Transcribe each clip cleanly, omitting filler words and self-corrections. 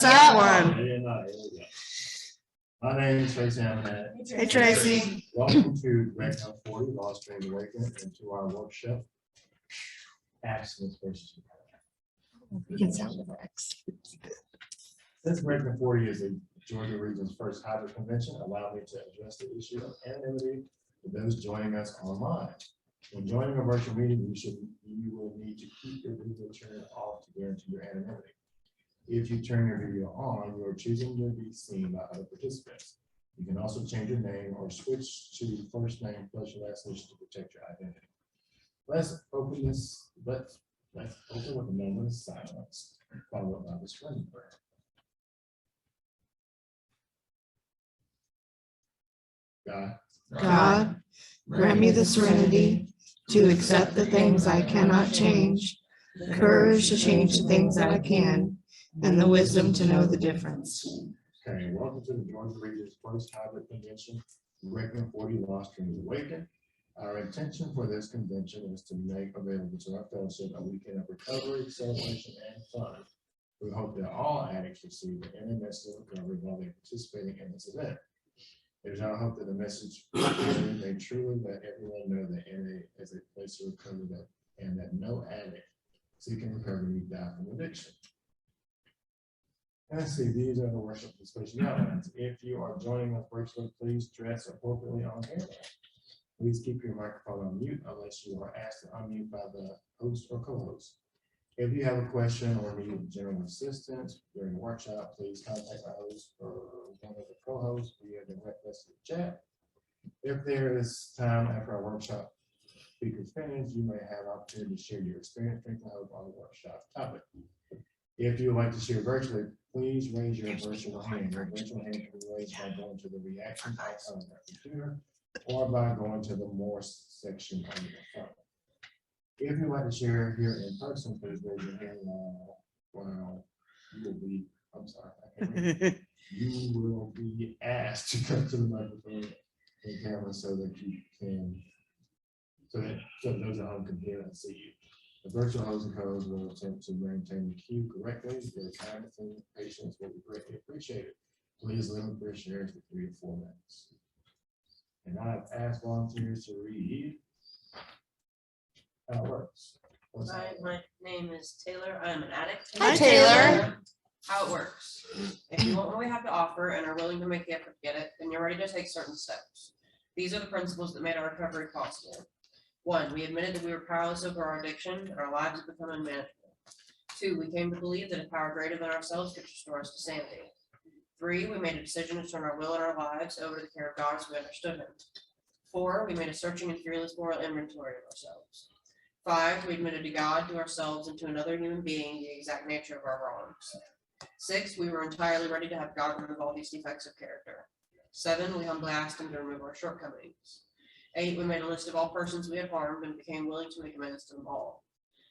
that one. My name is Tracy Hammond. Hey, Tracy. Welcome to Recon 40, Lost Dreams Awakened, and to our workshop. Abstinence versus We can sound effects. Since Recon 40 is the Georgia region's first hybrid convention, allow me to address the issue of anonymity for those joining us online. When joining a virtual meeting, you will need to keep your video turned off to guarantee your anonymity. If you turn your video on, you are choosing to be seen by other participants. You can also change your name or switch to first name plus your last name to protect your identity. Let's open with a moment of silence, followed by the screen prayer. God, grant me the serenity to accept the things I cannot change, the courage to change the things that I can, and the wisdom to know the difference. Okay, welcome to the Georgia region's first hybrid convention, Recon 40 Lost Dreams Awakened. Our intention for this convention is to make available to our fellowship a weekend of recovery, celebration, and fun. We hope that all addicts receive the inner message of recovery while they're participating in this event. It is our hope that the message may truly let everyone know that NA is a place of recovery and that no addict seeking recovery need die from addiction. Let's see, these are the workshop discussion guidelines. If you are joining us virtually, please dress appropriately on camera. Please keep your microphone on mute unless you are asked to unmute by the host or co-host. If you have a question or need general assistance during the workshop, please contact our host or one of the co-hosts via the direct message chat. If there is time after our workshop speakers finish, you may have opportunity to share your experience during the hope on the workshop topic. If you would like to share virtually, please raise your virtual hand. Your virtual hand can be raised by going to the reaction icon on your computer or by going to the more section on your phone. If you'd like to share here in person, please raise your hand while you will be, I'm sorry, I can't read. You will be asked to come to the microphone and camera so that you can, so those at home can hear and see you. The virtual host and co-host will attempt to maintain the queue correctly. Your kindness and patience will be greatly appreciated. Please limit your shares to 3 to 4 minutes. And I've asked volunteers to read how it works. Hi, my name is Taylor. I'm an addict. Hi, Taylor. How it works. If you want what we have to offer and are willing to make the effort to get it, then you're ready to take certain steps. These are the principles that made our recovery possible. 1, we admitted that we were powerless over our addiction and our lives had become unmanageable. 2, we came to believe that a power greater than ourselves could restore us to sanity. 3, we made a decision to turn our will and our lives over to the care of God as we understood him. 4, we made a searching and fearless moral inventory of ourselves. 5, we admitted to God, to ourselves, and to another human being the exact nature of our wrongs. 6, we were entirely ready to have God remove all these defects of character. 7, we humbly asked him to remove our shortcomings. 8, we made a list of all persons we had harmed and became willing to make amends to them all.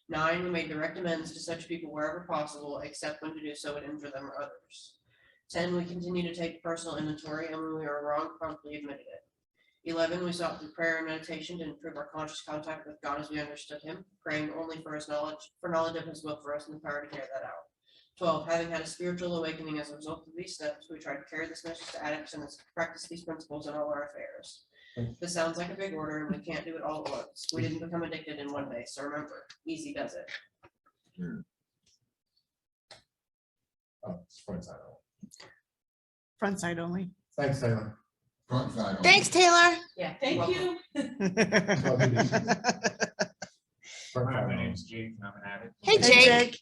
9, we made direct amends to such people wherever possible, except when to do so would injure them or others. 10, we continued to take personal inventory, and when we were wrong, promptly admitted it. 11, we sought through prayer and meditation to improve our conscious contact with God as we understood him, praying only for his knowledge of his will for us and the power to carry that out. 12, having had a spiritual awakening as a result of these steps, we tried to carry this message to addicts and practice these principles in all our affairs. This sounds like a big order, and we can't do it all at once. We didn't become addicted in one day, so remember, easy does it. Oh, it's front side only. Front side only. Thanks, Taylor. Front side. Thanks, Taylor. Yeah, Thank you. Front Hi, side my only. name's Jake and I'm an addict. Hey, Jake.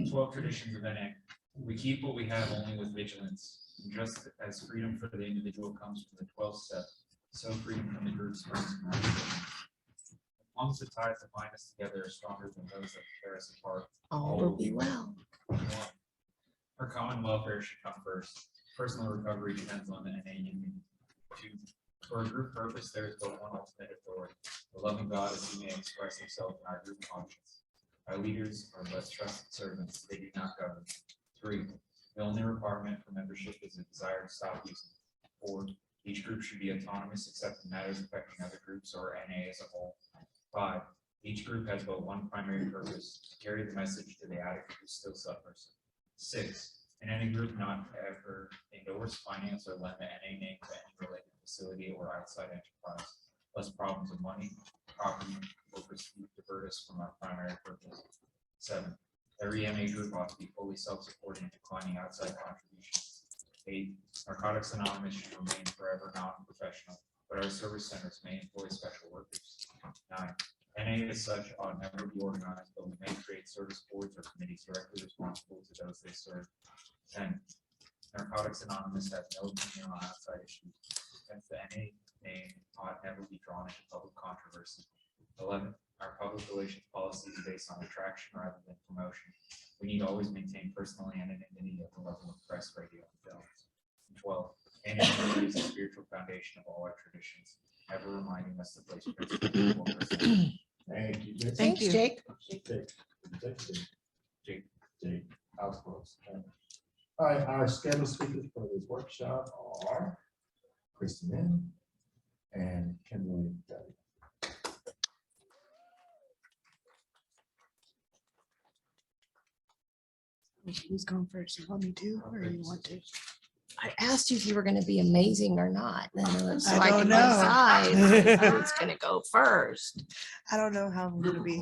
12 traditions of NA. We keep what we have only with vigilance. And just as freedom for the individual comes from the 12th step, so freedom from the group springs from our freedom. As long as the ties that bind us together are stronger than those that tear us apart, All will be well. our common welfare should come first. Personal recovery depends on the NA union. 2, for a group purpose, there is but one ultimate authority, the loving God as he may express himself in our group conscience. Our leaders are but trusted servants, they do not govern. 3, the only requirement for membership is a desire to stop using. 4, each group should be autonomous except in matters affecting other groups or NA as a whole. 5, each group has but one primary purpose, to carry the message to the addict who still suffers. 6, An NA group not to ever endorse, finance, or lend the NA name to any related facility or outside enterprise, less problems of money, property, or perceived divert us from our primary purpose. 7. Every NA group ought to be fully self-supporting, declining outside contributions. 8. Narcotics Anonymous should remain forever non-professional, but our service centers may employ special workers. 9. NA as such ought never be organized, but we may create service boards or committees directly responsible to those they serve. 10. Narcotics Anonymous has no opinion on outside issues. Hence, the NA name ought never be drawn into public controversy. 11. Our public relations policy is based on attraction rather than promotion. We need to always maintain personal anonymity at the level of press, radio, and film. 12. Anonymity is the spiritual foundation of all our traditions, ever reminding us to place principle before personal. Thank you, Jason. Thanks, Jake. Jake, house close. All right, our scheduled speakers for this workshop are Kristen Lynn and Kimberly Dudley. Who's going first? You want me to, or you want to? I asked you if you were going to be amazing or not. Then so I I don't can know. decide who's going to go first. I don't know how I'm gonna be.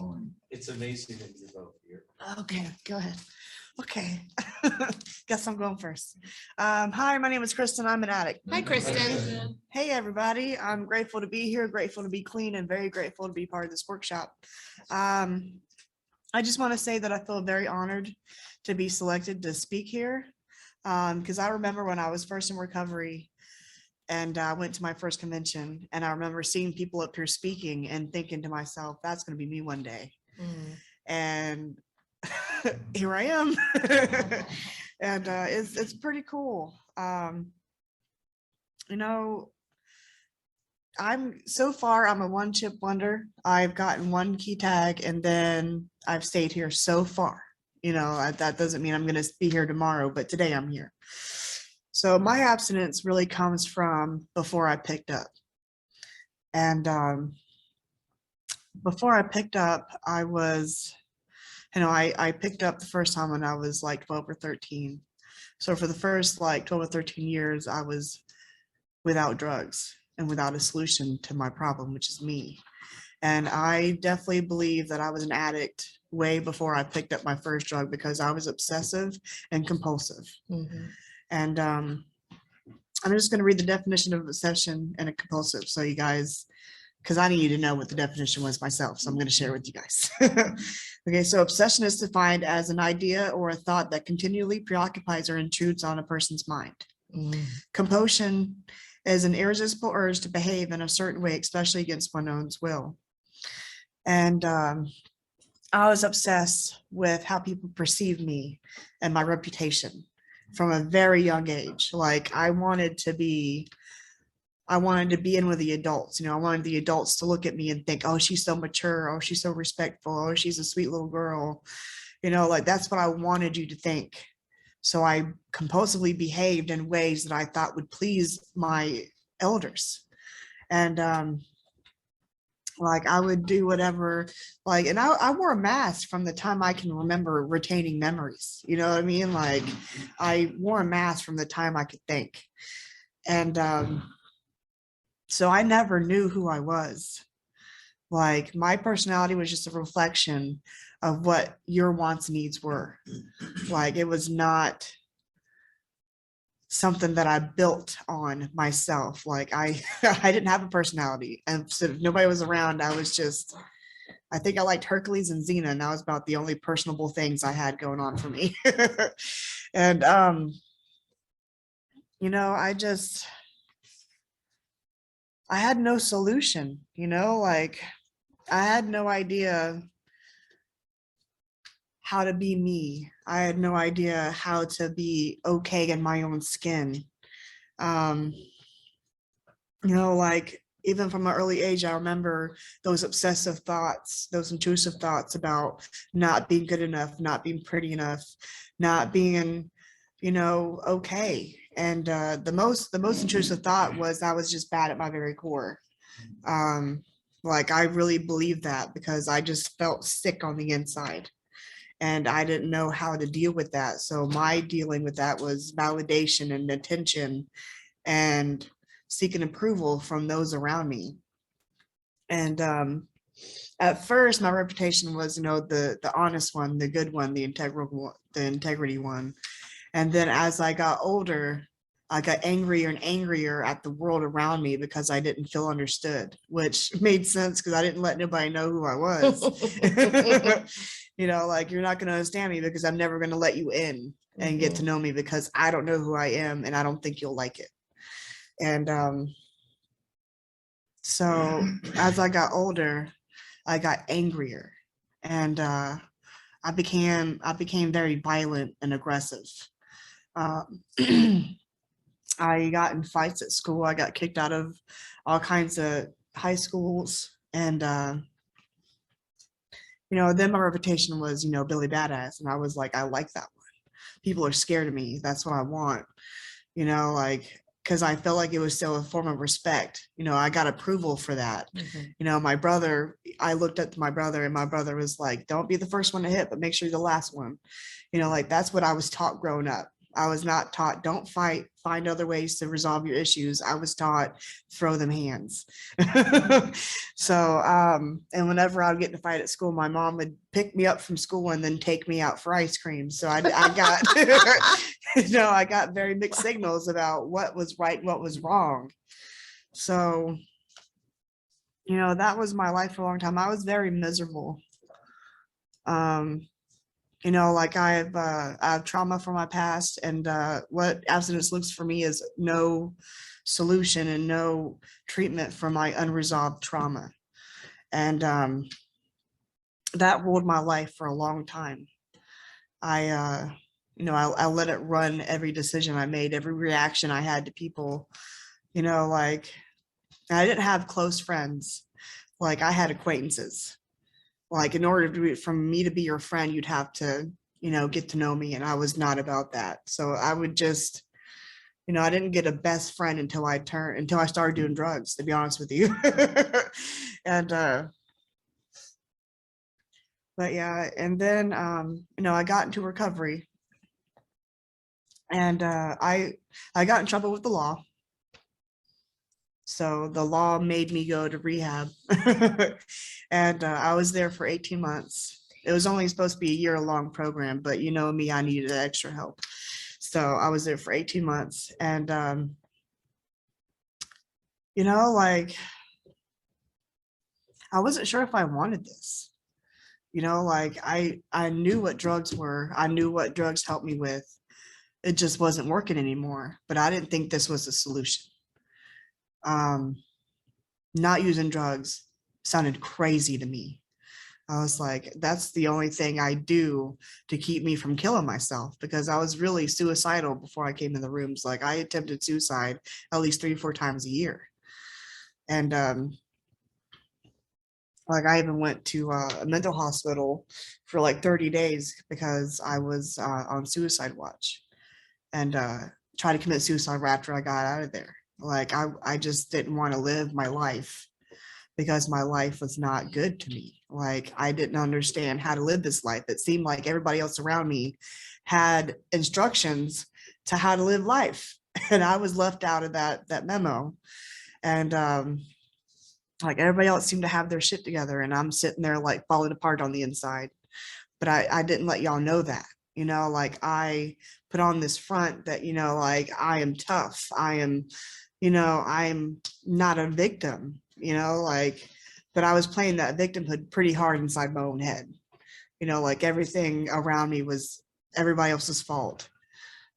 It's amazing that you're both here. Okay, go ahead. Okay. Guess I'm going first. Hi, my name is Kristen. I'm an addict. Hi, Kristen. Hey, everybody. I'm grateful to be here, grateful to be clean, and very grateful to be part of this workshop. I just want to say that I feel very honored to be selected to speak here. Because I remember when I was first in recovery and I went to my first convention, and I remember seeing people up here speaking and thinking to myself, that's going to be me one day. And here I am. And it's pretty cool. You know, I'm a one chip wonder. I've gotten one key tag, and then I've stayed here so far. You know, that doesn't mean I'm going to be here tomorrow, but today I'm here. So my abstinence really comes from before I picked up. And before I picked up, I was, you know, I picked up the first time when I was like 12 or 13. So for the first like 12 or 13 years, I was without drugs and without a solution to my problem, which is me. And I definitely believe that I was an addict way before I picked up my first drug, because I was obsessive and compulsive. And I'm just going to read the definition of obsession and a compulsive. So you guys, because I need to know what the definition was myself. So I'm going to share with you guys. Okay, so obsession is defined as an idea or a thought that continually preoccupies or intrudes on a person's mind. Compulsion is an irresistible urge to behave in a certain way, especially against one's own will. And I was obsessed with how people perceive me and my reputation from a very young age. Like I wanted to be in with the adults. You know, I wanted the adults to look at me and think, oh, she's so mature. Oh, she's so respectful. Oh, she's a sweet little girl. You know, like that's what I wanted you to think. So I compulsively behaved in ways that I thought would please my elders. And like I would do whatever, like, and I wore a mask from the time I can remember retaining memories. You know what I mean? Like I wore a mask from the time I could think. And so I never knew who I was. Like my personality was just a reflection of what your wants and needs were. Like it was not something that I built on myself. Like I didn't have a personality, and so if nobody was around, I think I liked Hercules and Xena, and that was about the only personable things I had going on for me. And you know, I had no solution, you know, like I had no idea how to be me. I had no idea how to be okay in my own skin. You know, like even from an early age, I remember those obsessive thoughts, those intrusive thoughts about not being good enough, not being pretty enough, not being, you know, okay. And the most intrusive thought was I was just bad at my very core. Like I really believed that because I just felt sick on the inside. and I didn't know how to deal with that. So my dealing with that was validation and attention and seeking approval from those around me. And at first, my reputation was, the honest one, the good one, the integral one, the integrity one. And then as I got older, I got angrier and angrier at the world around me because I didn't feel understood, which made sense because I didn't let nobody know who I was. Like, you're not going to understand me because I'm never going to let you in and get to know me because I don't know who I am and I don't think you'll like it. And so as I got older, I got angrier, and I became very violent and aggressive. I got in fights at school. I got kicked out of all kinds of high schools, and then my reputation was, Billy Badass, and I was like, I like that one. People are scared of me. That's what I want, because I felt like it was still a form of respect. I got approval for that. My brother, I looked at my brother, and my brother was like, don't be the first one to hit, but make sure you're the last one. That's what I was taught growing up. I was not taught, don't fight, find other ways to resolve your issues. I was taught, throw them hands. So, and whenever I would get in a fight at school, my mom would pick me up from school and then take me out for ice cream. So I got, I got very mixed signals about what was right and what was wrong. So, that was my life for a long time. I was very miserable. Like I have trauma from my past, and what abstinence looks for me is no solution and no treatment for my unresolved trauma. And that ruled my life for a long time. I let it run every decision I made, every reaction I had to people. Like, I didn't have close friends. Like, I had acquaintances. Like, in order for me to be your friend, you'd have to, get to know me. And I was not about that. So I would just, I didn't get a best friend until I started doing drugs, to be honest with you. And, but yeah, and then, I got into recovery, and I got in trouble with the law. So the law made me go to rehab. And I was there for 18 months. It was only supposed to be a year-long program, but me, I needed extra help. So I was there for 18 months. And, like, I wasn't sure if I wanted this. Like, I knew what drugs were. I knew what drugs helped me with. It just wasn't working anymore. But I didn't think this was a solution. Not using drugs sounded crazy to me. I was like, that's the only thing I do to keep me from killing myself, because I was really suicidal before I came in the rooms. Like, I attempted suicide at least 3 or 4 times a year. And like, I even went to a mental hospital for like 30 days because I was on suicide watch, and tried to commit suicide right after I got out of there. Like, I just didn't want to live my life because my life was not good to me. Like, I didn't understand how to live this life. It seemed like everybody else around me had instructions to how to live life. And I was left out of that memo. And like, everybody else seemed to have their shit together, and I'm sitting there like falling apart on the inside. But I didn't let y'all know that. Like, I put on this front that, like, I am tough. I am, I'm not a victim, like, but I was playing that victimhood pretty hard inside my own head. Like, everything around me was everybody else's fault.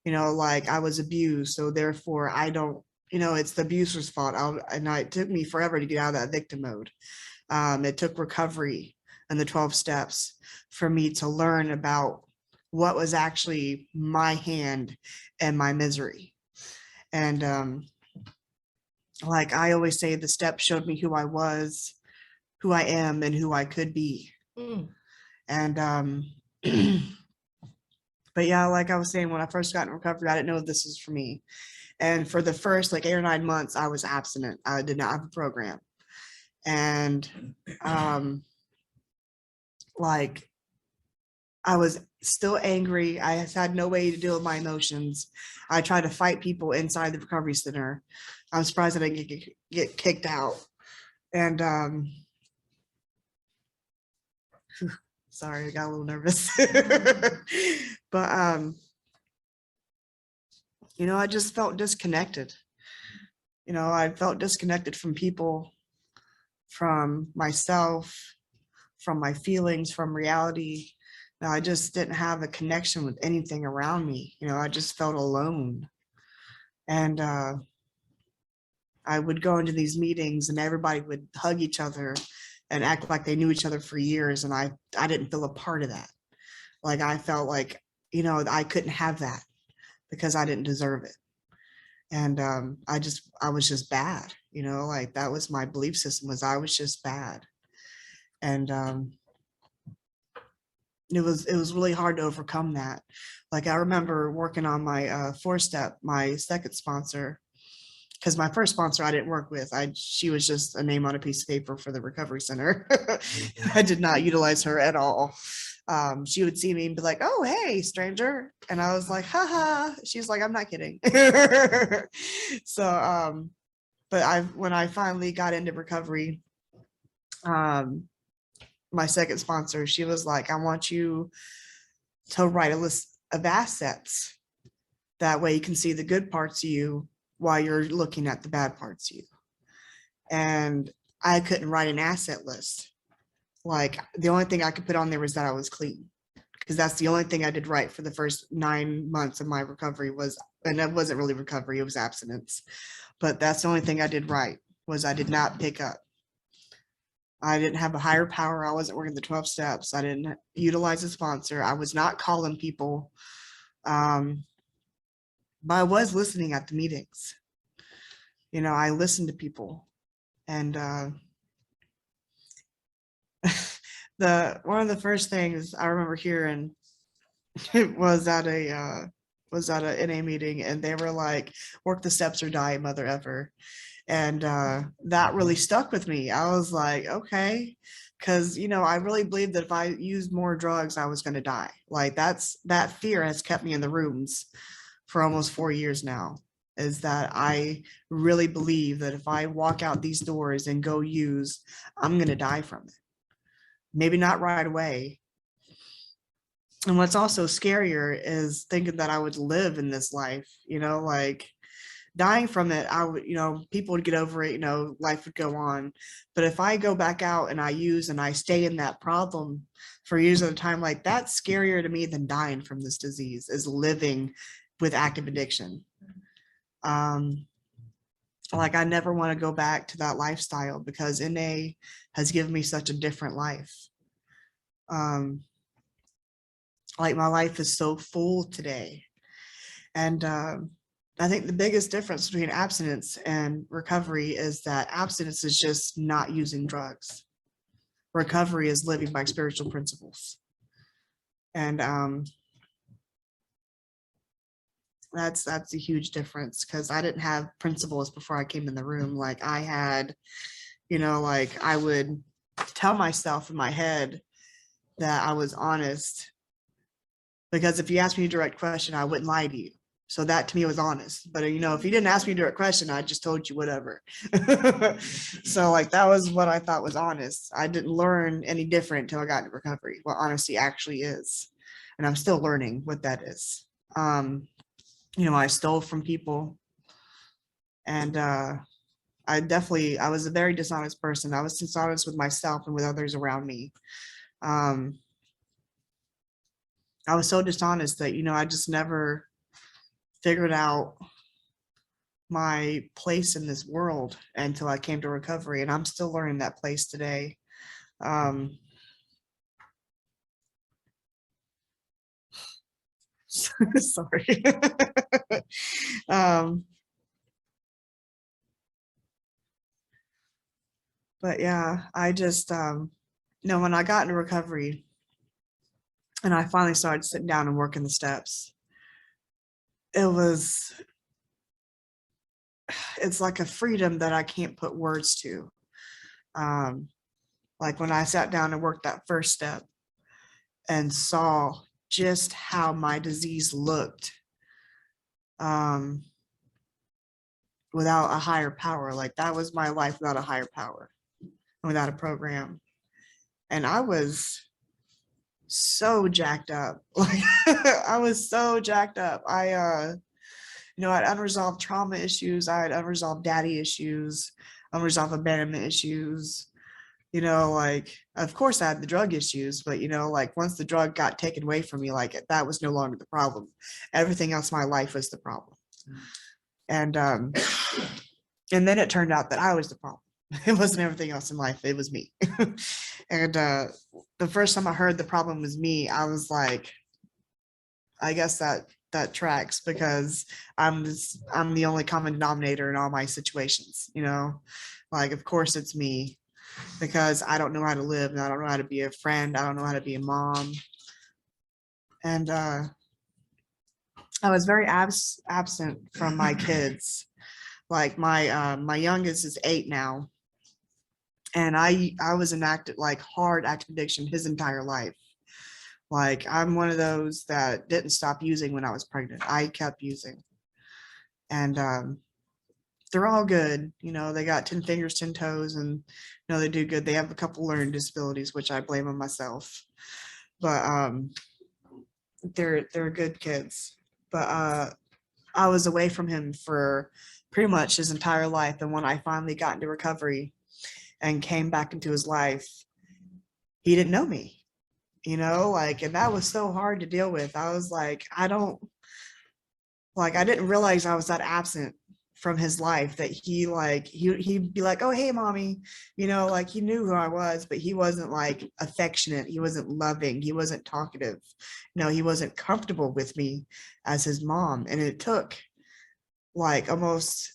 Like, I was abused, so therefore I don't, it's the abuser's fault. It took me forever to get out of that victim mode. It took recovery and the 12 steps for me to learn about what was actually my hand and my misery. And like I always say, the steps showed me who I was, who I am, and who I could be. And but yeah, like I was saying, when I first got in recovery, I didn't know this was for me. And for the first like 8 or 9 months, I was abstinent. I did not have a program. And like, I was still angry. I had no way to deal with my emotions. I tried to fight people inside the recovery center. I'm surprised I didn't get kicked out. And sorry, I got a little nervous. But you know, I just felt disconnected. You know, I felt disconnected from people, from myself, from my feelings, from reality. I just didn't have a connection with anything around me. You know, I just felt alone. And I would go into these meetings and everybody would hug each other and act like they knew each other for years. And I didn't feel a part of that. Like I felt like, you know, I couldn't have that because I didn't deserve it. And I was just bad, you know, like that was my belief system, was I was just bad. And it was really hard to overcome that. Like I remember working on my 4-step, my second sponsor, because my first sponsor I didn't work with. She was just a name on a piece of paper for the recovery center. I did not utilize her at all. She would see me and be like, "Oh, hey, stranger," and I was like, "Haha." She's like, "I'm not kidding." So, but when I finally got into recovery, my second sponsor, she was like, "I want you to write a list of assets. That way you can see the good parts of you while you're looking at the bad parts of you." And I couldn't write an asset list. Like the only thing I could put on there was that I was clean, because that's the only thing I did right for the first 9 months of my recovery was, and it wasn't really recovery, it was abstinence. But that's the only thing I did right, was I did not pick up. I didn't have a higher power. I wasn't working the 12 steps. I didn't utilize a sponsor. I was not calling people. But I was listening at the meetings. You know, I listened to people. And one of the first things I remember hearing was at a NA meeting, and they were like, "Work the steps or die, mother effer." And that really stuck with me. I was like, okay, because you know, I really believed that if I used more drugs, I was going to die. Like that fear has kept me in the rooms for almost 4 years now. Is that I really believe that if I walk out these doors and go use, I'm going to die from it. Maybe not right away. And what's also scarier is thinking that I would live in this life, you know, like dying from it, I would, you know, people would get over it, you know, life would go on. But if I go back out and I use and I stay in that problem for years at a time, like that's scarier to me than dying from this disease, is living with active addiction. Like I never want to go back to that lifestyle, because NA has given me such a different life. Like my life is so full today. And I think the biggest difference between abstinence and recovery is that abstinence is just not using drugs. Recovery is living by spiritual principles. And that's a huge difference, because I didn't have principles before I came in the room. Like I had, you know, like I would tell myself in my head that I was honest, because if you asked me a direct question, I wouldn't lie to you. So that to me was honest. But you know, if you didn't ask me a direct question, I just told you whatever. So like that was what I thought was honest. I didn't learn any different until I got into recovery, what honesty actually is. And I'm still learning what that is. You know, I stole from people, and I was a very dishonest person. I was dishonest with myself and with others around me. I was so dishonest that, you know, I just never figured out my place in this world until I came to recovery, and I'm still learning that place today. Sorry. But yeah, I just, you know, when I got into recovery and I finally started sitting down and working the steps, it's like a freedom that I can't put words to. Like when I sat down and worked that first step, and saw just how my disease looked without a higher power. Like that was my life without a higher power, without a program. And I was so jacked up. Like I was so jacked up. I had unresolved trauma issues. I had unresolved daddy issues, unresolved abandonment issues. Like, of course I had the drug issues, but like once the drug got taken away from me, like that was no longer the problem. Everything else in my life was the problem. And then it turned out that I was the problem. It wasn't everything else in life, it was me. And the first time I heard the problem was me, I was like, I guess that tracks, because I'm the only common denominator in all my situations, like of course it's me, because I don't know how to live, and I don't know how to be a friend, I don't know how to be a mom. And I was very absent from my kids. Like my youngest is 8 now, and I was in hard active addiction his entire life. Like I'm one of those that didn't stop using when I was pregnant. I kept using. And they're all good. They got 10 fingers, 10 toes, and they do good. They have a couple learning disabilities, which I blame on myself. But they're good kids. But I was away from him for pretty much his entire life. And when I finally got into recovery and came back into his life, he didn't know me. And that was so hard to deal with. I was like, I didn't realize I was that absent from his life, that he'd be like, oh, hey, mommy, like he knew who I was, but he wasn't like affectionate. He wasn't loving. He wasn't talkative. He wasn't comfortable with me as his mom. And it took like almost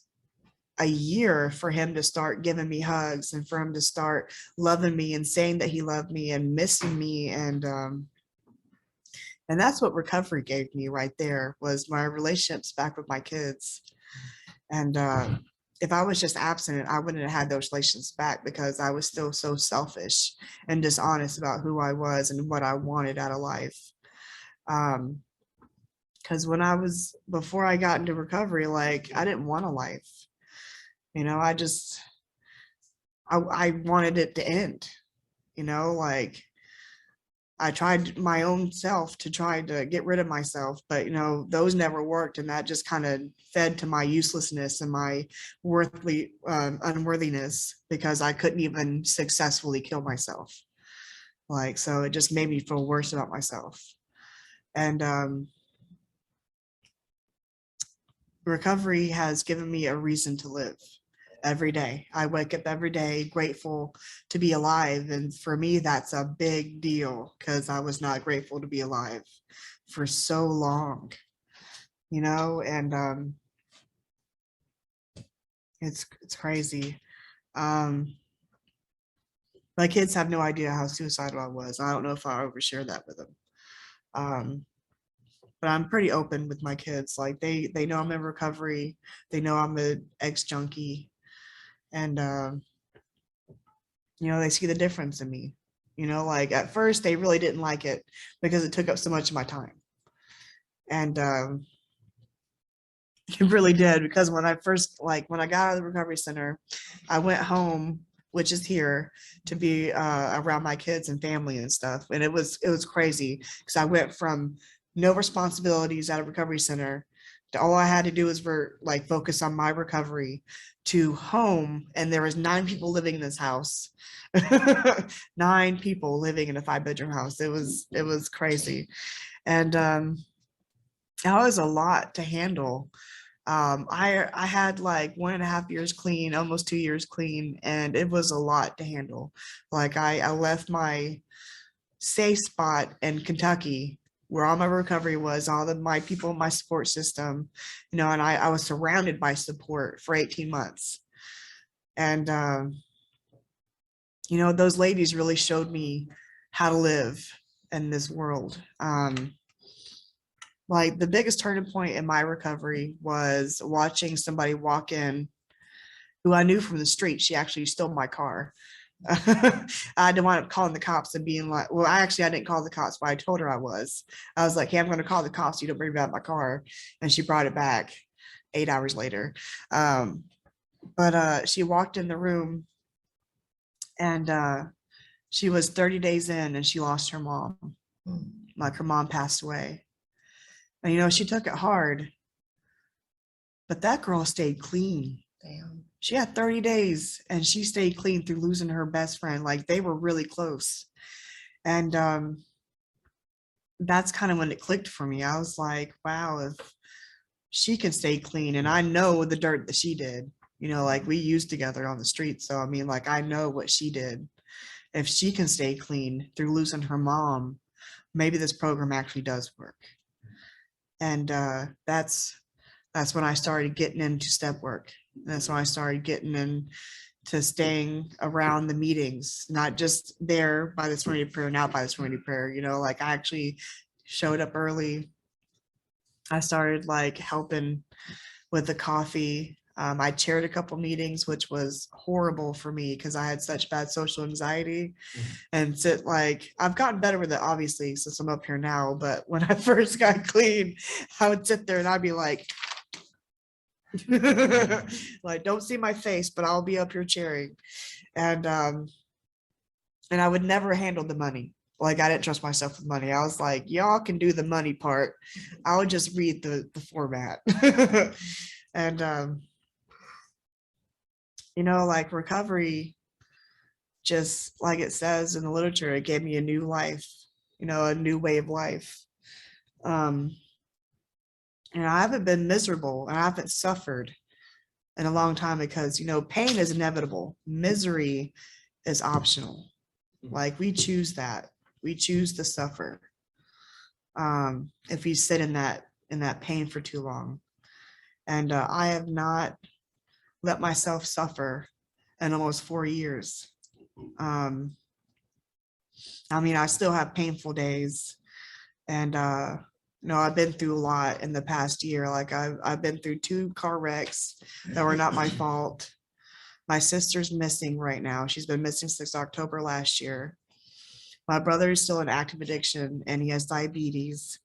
a year for him to start giving me hugs, and for him to start loving me and saying that he loved me and missing me. And that's what recovery gave me right there, was my relationships back with my kids. And if I was just absent, I wouldn't have had those relationships back, because I was still so selfish and dishonest about who I was and what I wanted out of life. Because before I got into recovery, like I didn't want a life. I wanted it to end. Like I tried my own self to try to get rid of myself, but those never worked, and that just kind of fed to my uselessness and my unworthiness, because I couldn't even successfully kill myself. Like, so it just made me feel worse about myself. And recovery has given me a reason to live. Every day I wake up every day grateful to be alive, and for me that's a big deal, because I was not grateful to be alive for so long, and it's crazy. My kids have no idea how suicidal I was. I don't know if I overshare that with them, but I'm pretty open with my kids. Like they know I'm in recovery, they know I'm an ex-junkie. And they see the difference in me. Like at first they really didn't like it, because it took up so much of my time. And it really did, because when I got out of the recovery center, I went home, which is here, to be around my kids and family and stuff. And it was crazy, because I went from no responsibilities at a recovery center to all I had to do was focus on my recovery, to home, and there was 9 people living in this house. 9 people living in a 5-bedroom house. It was crazy. And that was a lot to handle. I had like 1.5 years clean, almost 2 years clean, and it was a lot to handle. Like I left my safe spot in Kentucky, where all my recovery was, my people in my support system, and I was surrounded by support for 18 months. And, those ladies really showed me how to live in this world. Like the biggest turning point in my recovery was watching somebody walk in who I knew from the street. She actually stole my car. I didn't wind up calling the cops and being like, well, I didn't call the cops, but I told her I was. I was like, hey, I'm going to call the cops. You don't bring back my car. And she brought it back 8 hours later. But she walked in the room and she was 30 days in and she lost her mom. Like her mom passed away. And, you know, she took it hard. But that girl stayed clean. Damn. She had 30 days and she stayed clean through losing her best friend. Like they were really close. And that's kind of when it clicked for me. I was like, wow, if she can stay clean, and I know the dirt that she did, you know, like we used together on the street. So, I mean, like, I know what she did. If she can stay clean through losing her mom, maybe this program actually does work. And that's when I started getting into step work. That's when I started getting into staying around the meetings, not just there by the serenity prayer, not by the serenity prayer, you know, like I actually showed up early. I started like helping with the coffee. I chaired a couple meetings, which was horrible for me because I had such bad social anxiety. And sit like, I've gotten better with it, obviously, since I'm up here now. But when I first got clean, I would sit there and I'd be like, like, don't see my face, but I'll be up here cheering. And I would never handle the money. Like I didn't trust myself with money. I was like, y'all can do the money part. I would just read the format. And you know, like recovery, just like it says in the literature, it gave me a new life, you know, a new way of life. And I haven't been miserable and I haven't suffered in a long time because, you know, pain is inevitable. Misery is optional. Like we choose that. We choose to suffer. If we sit in that pain for too long. And I have not let myself suffer in almost 4 years. I mean, I still have painful days, and you know, I've been through a lot in the past year. Like I've been through 2 car wrecks that were not my fault. My sister's missing right now. She's been missing since October last year. My brother is still in active addiction and he has diabetes.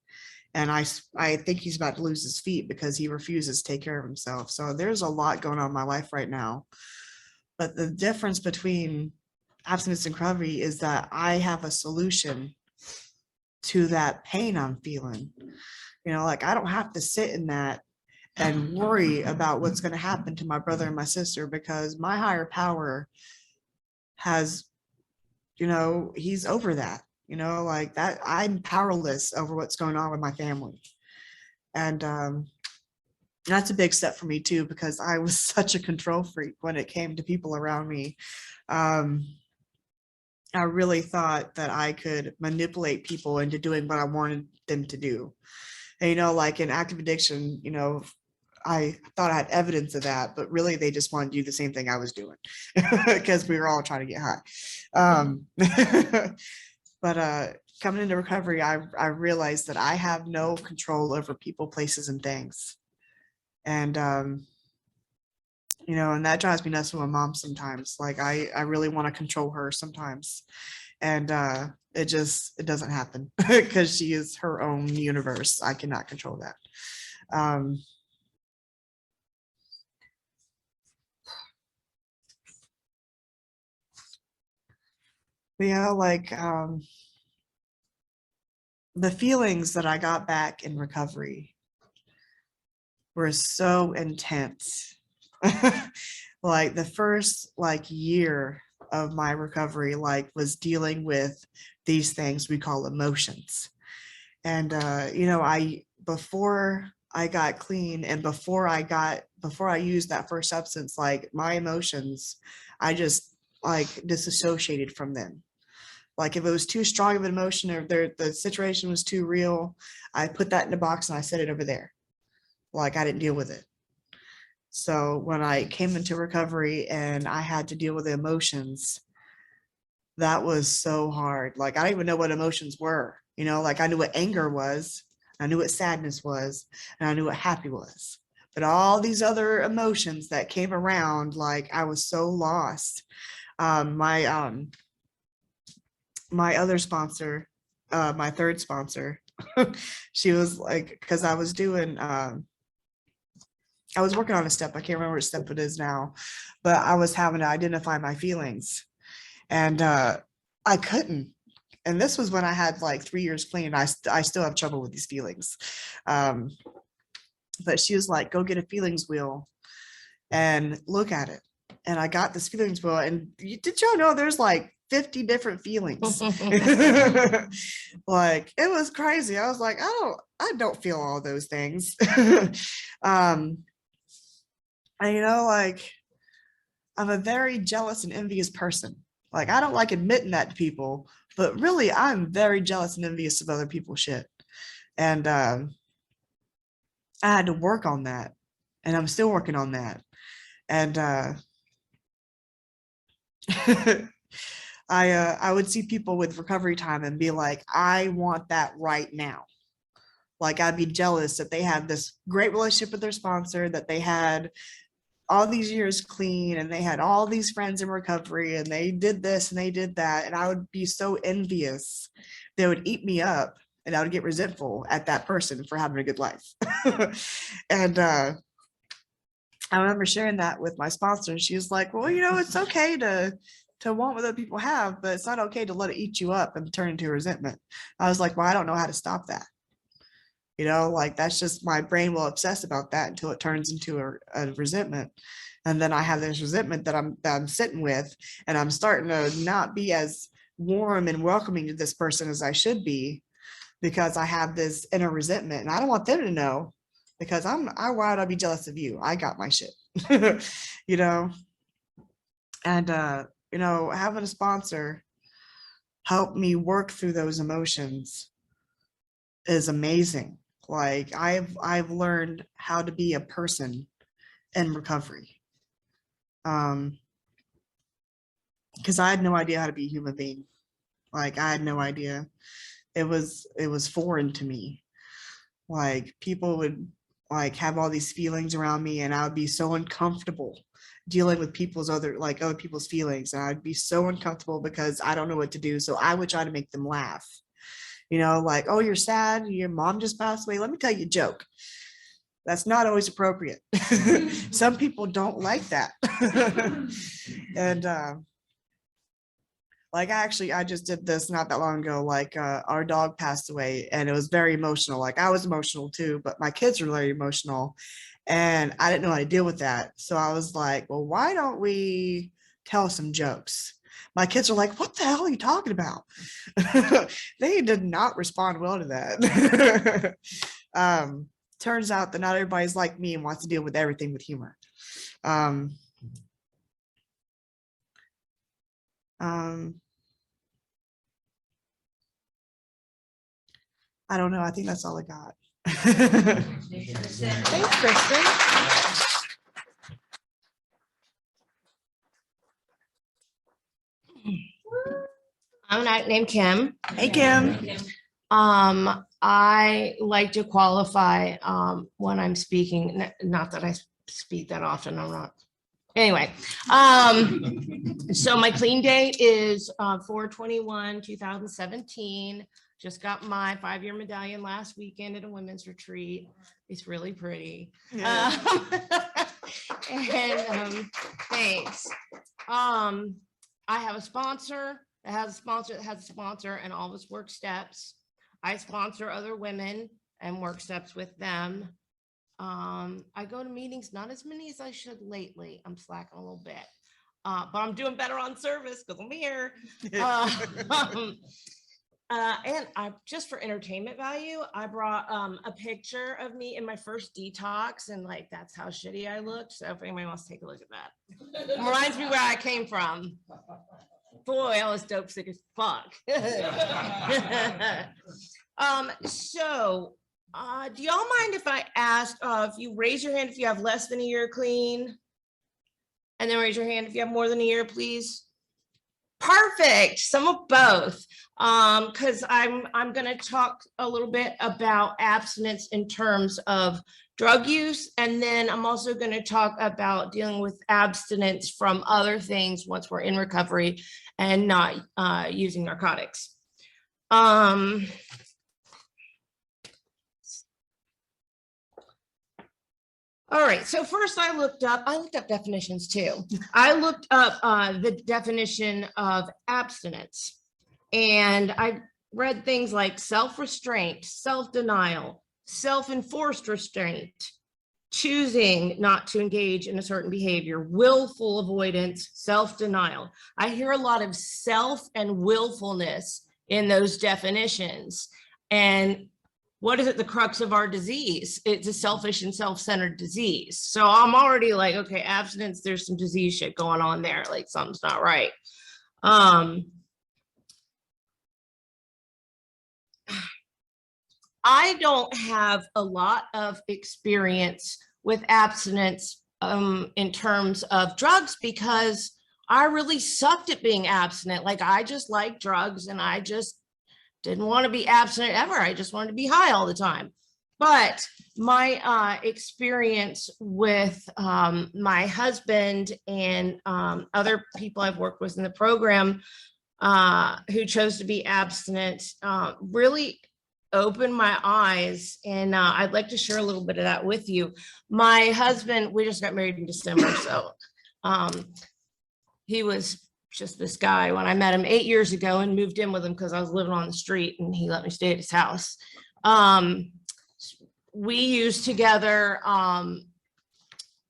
And I think he's about to lose his feet because he refuses to take care of himself. So there's a lot going on in my life right now. But the difference between abstinence and recovery is that I have a solution to that pain I'm feeling. You know, like I don't have to sit in that and worry about what's going to happen to my brother and my sister because my higher power has, you know, he's over that. You know, like that, I'm powerless over what's going on with my family. And that's a big step for me too, because I was such a control freak when it came to people around me. I really thought that I could manipulate people into doing what I wanted them to do. And, you know, like in active addiction, you know, I thought I had evidence of that, but really they just wanted to do the same thing I was doing because we were all trying to get high. But coming into recovery, I realized that I have no control over people, places, and things. And, you know, and that drives me nuts with my mom sometimes. Like I really want to control her sometimes. And it doesn't happen because she is her own universe. I cannot control that. But yeah, like the feelings that I got back in recovery were so intense. Like the first like year of my recovery, like was dealing with these things we call emotions. And you know, before I got clean and before I used that first substance, like my emotions, I just like disassociated from them. Like if it was too strong of an emotion or the situation was too real, I put that in a box and I set it over there. Like I didn't deal with it. So when I came into recovery and I had to deal with the emotions, that was so hard. Like I don't even know what emotions were, you know, like I knew what anger was, I knew what sadness was, and I knew what happy was. But all these other emotions that came around, like I was so lost. My my other sponsor, my third sponsor, she was like, because I was doing, I was working on a step. I can't remember what step it is now, but I was having to identify my feelings, and I couldn't. And this was when I had like 3 years clean. I still have trouble with these feelings. Um, but she was like, go get a feelings wheel and look at it. And I got this feelings wheel, and did y'all know there's like 50 different feelings? Like, it was crazy. I was like, I don't feel all those things. And like, I'm a very jealous and envious person. Like, I don't like admitting that to people, but really I'm very jealous and envious of other people's shit. And I had to work on that, and I'm still working on that. And I would see people with recovery time and be like, I want that right now. Like, I'd be jealous that they had this great relationship with their sponsor, that they had all these years clean, and they had all these friends in recovery, and they did this and they did that. And I would be so envious. They would eat me up, and I would get resentful at that person for having a good life. And I remember sharing that with my sponsor, and she was like, well, it's okay to want what other people have, but it's not okay to let it eat you up and turn into resentment. I was like, well, I don't know how to stop that. Like, that's just, my brain will obsess about that until it turns into a resentment. And then I have this resentment that I'm sitting with, and I'm starting to not be as warm and welcoming to this person as I should be, because I have this inner resentment, and I don't want them to know, because why would I be jealous of you? I got my shit. And having a sponsor help me work through those emotions is amazing. Like, I've learned how to be a person in recovery. Because I had no idea how to be a human being. Like, I had no idea. It was foreign to me. Like, people would like have all these feelings around me, and I would be so uncomfortable dealing with other people's feelings. And I'd be so uncomfortable because I don't know what to do. So I would try to make them laugh. Like, oh, you're sad, your mom just passed away, let me tell you a joke. That's not always appropriate. Some people don't like that. And like, I just did this not that long ago. Like, our dog passed away, and it was very emotional. Like, I was emotional too, but my kids were very emotional, and I didn't know how to deal with that. So I was like, well, why don't we tell some jokes? My kids are like, what the hell are you talking about? They did not respond well to that. Turns out that not everybody's like me and wants to deal with everything with humor. I don't know. I think that's all I got. Thanks, Kristen. I'm not named Kim. Hey, Kim. I like to qualify when I'm speaking, not that I speak that often, I'm not. Anyway, so my clean date is 4/21/2017. Just got my 5-year medallion last weekend at a women's retreat. It's really pretty. Yeah. And thanks. I have a sponsor that has a sponsor that has a sponsor, and all of us work steps. I sponsor other women and work steps with them. I go to meetings, not as many as I should lately. I'm slacking a little bit, but I'm doing better on service because I'm here. And just for entertainment value, I brought a picture of me in my first detox, and like, that's how shitty I looked. So if anybody wants to take a look at that, it reminds me where I came from. Boy, I was dope sick as fuck. So do y'all mind if I ask if you raise your hand if you have less than a year clean, and then raise your hand if you have more than a year, please? Perfect. Some of both. Because I'm going to talk a little bit about abstinence in terms of drug use, and then I'm also going to talk about dealing with abstinence from other things once we're in recovery and not using narcotics. All right, so first I looked up definitions too. I looked up the definition of abstinence, and I read things like self-restraint, self-denial, self-enforced restraint, choosing not to engage in a certain behavior, willful avoidance, self-denial. I hear a lot of self and willfulness in those definitions. And what is at the crux of our disease? It's a selfish and self-centered disease. So I'm already like, okay, abstinence, there's some disease shit going on there. Like something's not right. I don't have a lot of experience with abstinence in terms of drugs because I really sucked at being abstinent. Like I just liked drugs and I just didn't want to be abstinent ever. I just wanted to be high all the time. But my experience with my husband and other people I've worked with in the program who chose to be abstinent really opened my eyes, and I'd like to share a little bit of that with you. My husband, we just got married in December, so he was just this guy when I met him 8 years ago and moved in with him because I was living on the street and he let me stay at his house. We used together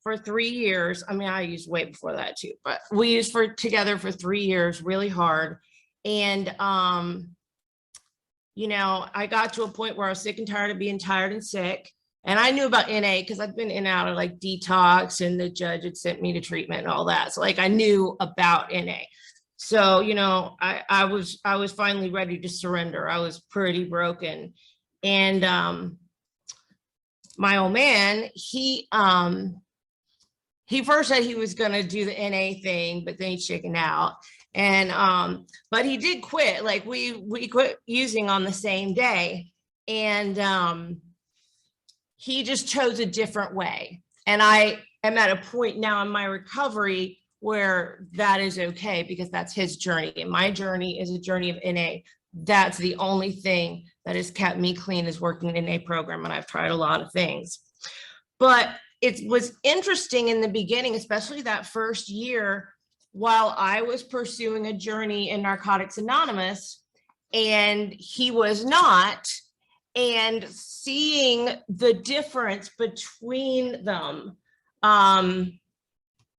for 3 years. I mean, I used way before that too, but we used together for 3 years, really hard. And you know, I got to a point where I was sick and tired of being tired and sick. And I knew about NA because I'd been in and out of like detox, and the judge had sent me to treatment and all that. So like I knew about NA. So, you know, I was finally ready to surrender. I was pretty broken. And my old man, he first said he was gonna do the NA thing, but then he chickened out. And but he did quit. Like we quit using on the same day, and he just chose a different way. And I am at a point now in my recovery where that is okay because that's his journey, and my journey is a journey of NA. That's the only thing that has kept me clean, is working in a program, and I've tried a lot of things. But it was interesting in the beginning, especially that first year, while I was pursuing a journey in Narcotics Anonymous and he was not, and seeing the difference between them.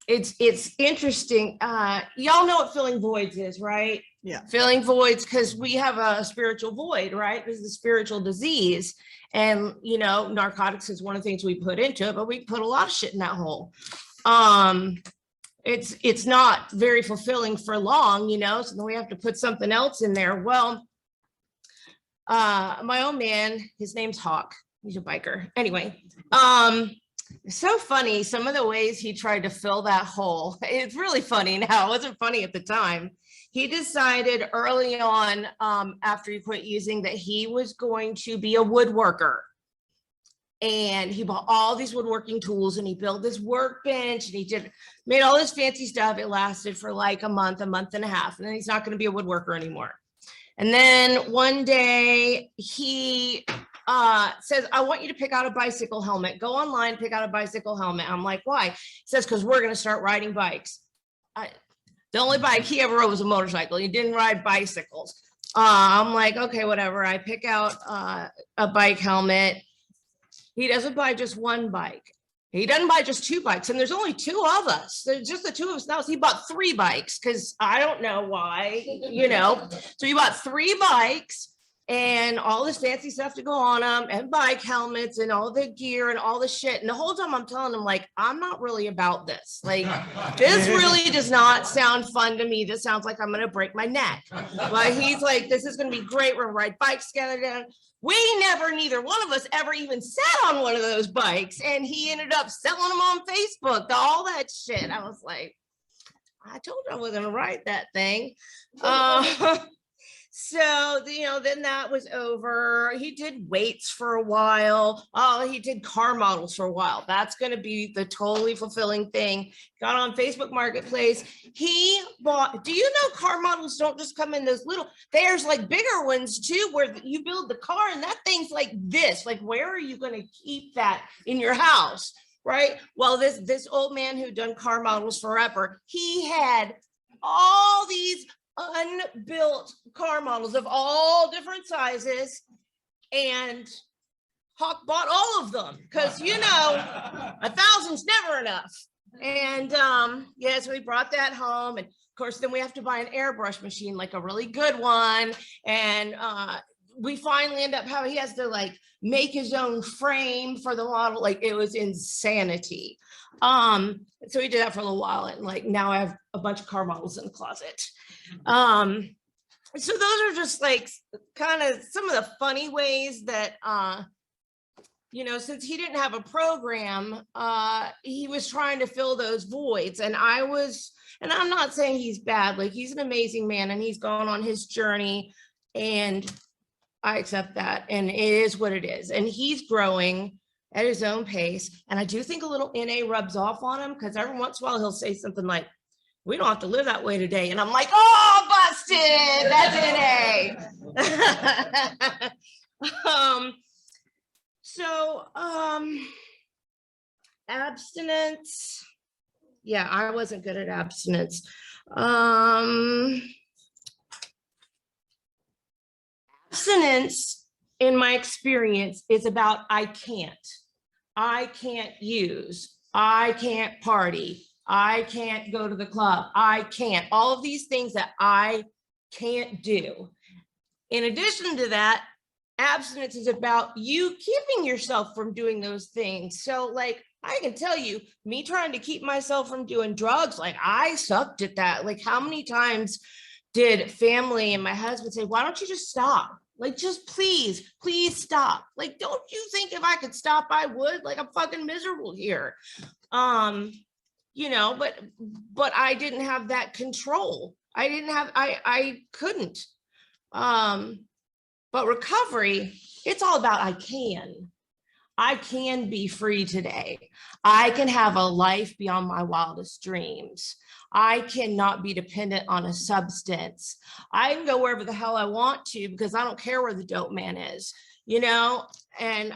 It's interesting. Y'all know what filling voids is, right? Yeah. Filling voids, because we have a spiritual void, right? This is a spiritual disease. And, you know, narcotics is one of the things we put into it, but we put a lot of shit in that hole. It's not very fulfilling for long, you know, so then we have to put something else in there. Well, my old man, his name's Hawk. He's a biker. Anyway, so funny. Some of the ways he tried to fill that hole. It's really funny now. It wasn't funny at the time. He decided early on, after he quit using, that he was going to be a woodworker. And he bought all these woodworking tools, and he built this workbench, and he made all this fancy stuff. It lasted for like a month and a half, and then he's not going to be a woodworker anymore. And then one day he says, I want you to pick out a bicycle helmet. Go online, pick out a bicycle helmet. I'm like, why? He says, because we're going to start riding bikes. The only bike he ever rode was a motorcycle. He didn't ride bicycles. I'm like, okay, whatever. I pick out a bike helmet. He doesn't buy just one bike. He doesn't buy just 2 bikes. And there's only 2 of us. There's just the 2 of us now. So he bought 3 bikes because I don't know why, you know. So he bought 3 bikes and all this fancy stuff to go on them, and bike helmets and all the gear and all the shit. And the whole time I'm telling him, like, I'm not really about this. Like, this really does not sound fun to me. This sounds like I'm going to break my neck. But he's like, this is going to be great. We're going to ride bikes together. Neither one of us ever even sat on one of those bikes. And he ended up selling them on Facebook, all that shit. I was like, I told you I wasn't going to ride that thing. So, then that was over. He did weights for a while. Oh, he did car models for a while. That's going to be the totally fulfilling thing. Got on Facebook Marketplace. He bought, do you know car models don't just come in those little, there's like bigger ones too, where you build the car and that thing's like this. Like, where are you going to keep that in your house? Right. Well, this old man who done car models forever, he had all these unbuilt car models of all different sizes, and Hawk bought all of them because 1,000's never enough. And yeah, so we brought that home, and of course then we have to buy an airbrush machine, like a really good one, and we finally end up having, he has to like make his own frame for the model. Like, it was insanity. So we did that for a little while, and like now I have a bunch of car models in the closet. So those are just like kind of some of the funny ways that since he didn't have a program, he was trying to fill those voids, and I'm not saying he's bad, like he's an amazing man and he's gone on his journey, and I accept that, and it is what it is, and he's growing at his own pace. And I do think a little NA rubs off on him, because every once in a while he'll say something like, "We don't have to live that way today," and I'm like, "Oh, busted, that's NA." Abstinence. Yeah, I wasn't good at abstinence. Abstinence, in my experience, is about I can't use, I can't party, I can't go to the club, I can't, all of these things that I can't do. In addition to that, abstinence is about you keeping yourself from doing those things. So like, I can tell you, me trying to keep myself from doing drugs, like I sucked at that. Like, how many times did family and my husband say, "Why don't you just stop? Like, just please stop. Like, don't you think if I could stop, I would? Like, I'm fucking miserable here." But I didn't have that control. I couldn't. But recovery, it's all about I can be free today. I can have a life beyond my wildest dreams. I cannot be dependent on a substance. I can go wherever the hell I want to, because I don't care where the dope man is, and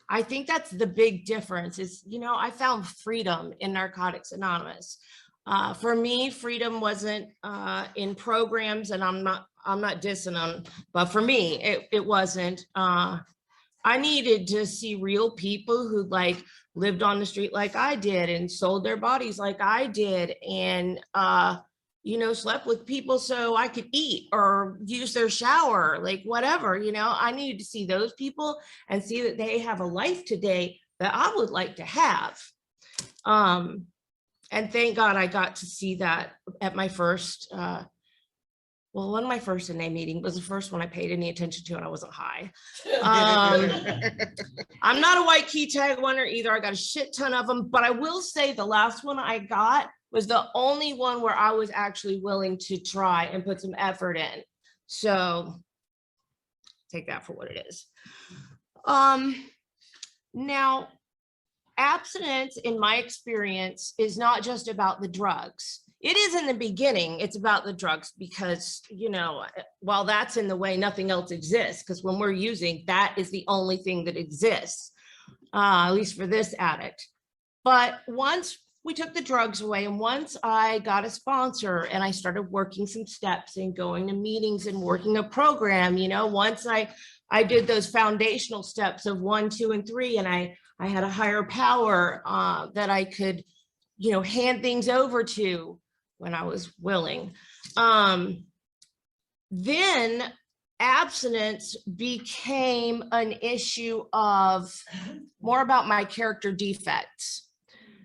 I think that's the big difference is, I found freedom in Narcotics Anonymous. For me, freedom wasn't in programs, and I'm not dissing them, but for me, it wasn't. I needed to see real people who like lived on the street like I did and sold their bodies like I did, and slept with people so I could eat or use their shower, like whatever, I needed to see those people and see that they have a life today that I would like to have. And thank God I got to see that at my first, one of my first NA meeting was the first one I paid any attention to, and I wasn't high. I'm not a white key tag winner either. I got a shit ton of them, but I will say the last one I got was the only one where I was actually willing to try and put some effort in. So take that for what it is. Now, abstinence, in my experience, is not just about the drugs. It is in the beginning, it's about the drugs because, while that's in the way, nothing else exists, because when we're using, that is the only thing that exists, at least for this addict. But once we took the drugs away, and once I got a sponsor and I started working some steps and going to meetings and working a program, once I did those foundational steps of 1, 2, and 3, and I had a higher power that I could, hand things over to when I was willing. Then abstinence became an issue of more about my character defects.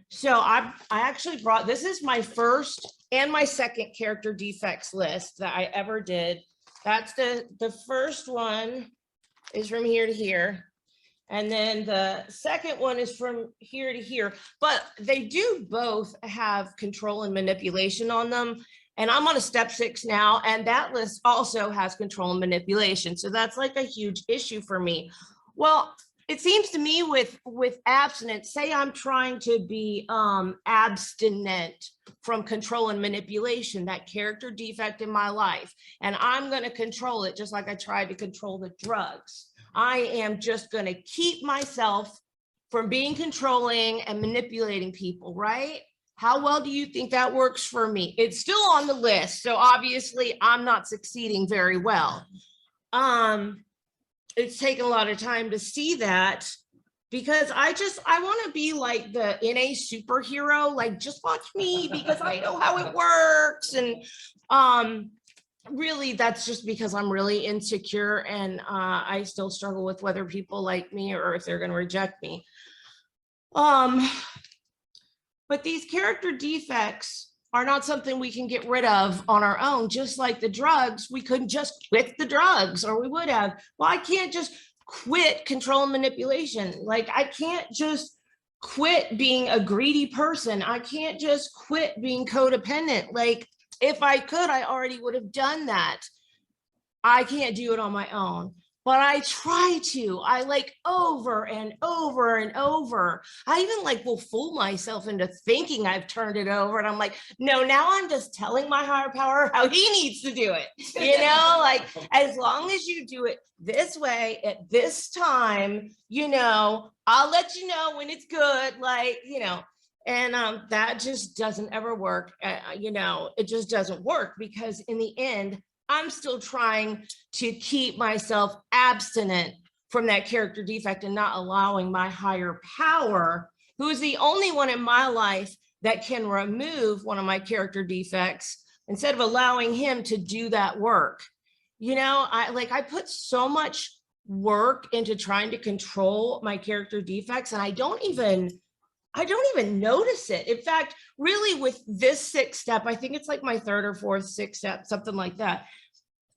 So I actually brought, this is my first and my second character defects list that I ever did. That's the first one is from here to here. And then the second one is from here to here, but they do both have control and manipulation on them. And I'm on a step 6 now, and that list also has control and manipulation. So that's like a huge issue for me. Well, it seems to me with abstinence, say I'm trying to be abstinent from control and manipulation, that character defect in my life, and I'm going to control it just like I tried to control the drugs. I am just going to keep myself from being controlling and manipulating people, right? How well do you think that works for me? It's still on the list, so obviously I'm not succeeding very well. It's taken a lot of time to see that, because I want to be like the NA superhero, like just watch me because I know how it works. And really that's just because I'm really insecure, and I still struggle with whether people like me or if they're going to reject me. But these character defects are not something we can get rid of on our own. Just like the drugs, we couldn't just quit the drugs, or we would have. Well, I can't just quit control and manipulation. Like I can't just quit being a greedy person. I can't just quit being codependent. Like if I could, I already would have done that. I can't do it on my own. But I try to. I like over and over and over. I even like will fool myself into thinking I've turned it over. And I'm like, no, now I'm just telling my higher power how he needs to do it. You know, like as long as you do it this way at this time, you know, I'll let you know when it's good. Like, you know, and that just doesn't ever work. You know, it just doesn't work, because in the end, I'm still trying to keep myself abstinent from that character defect and not allowing my higher power, who is the only one in my life that can remove one of my character defects, instead of allowing him to do that work. You know, I put so much work into trying to control my character defects, and I don't even notice it. In fact, really with this 6th step, I think it's like my 3rd or 4th, 6th step, something like that.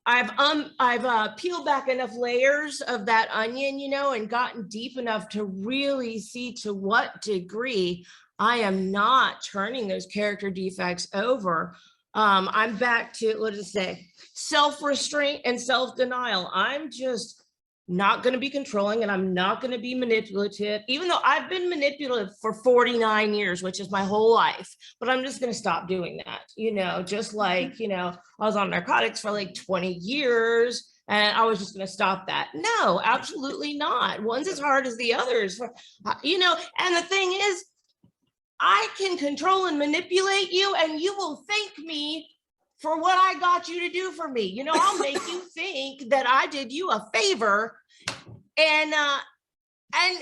I've peeled back enough layers of that onion, you know, and gotten deep enough to really see to what degree I am not turning those character defects over. I'm back to, what does it say? Self-restraint and self-denial. I'm just not going to be controlling, and I'm not going to be manipulative, even though I've been manipulative for 49 years, which is my whole life. But I'm just going to stop doing that. You know, just like, you know, I was on narcotics for like 20 years and I was just going to stop that. No, absolutely not. One's as hard as the others, you know, and the thing is, I can control and manipulate you, and you will thank me for what I got you to do for me. You know, I'll make you think that I did you a favor, and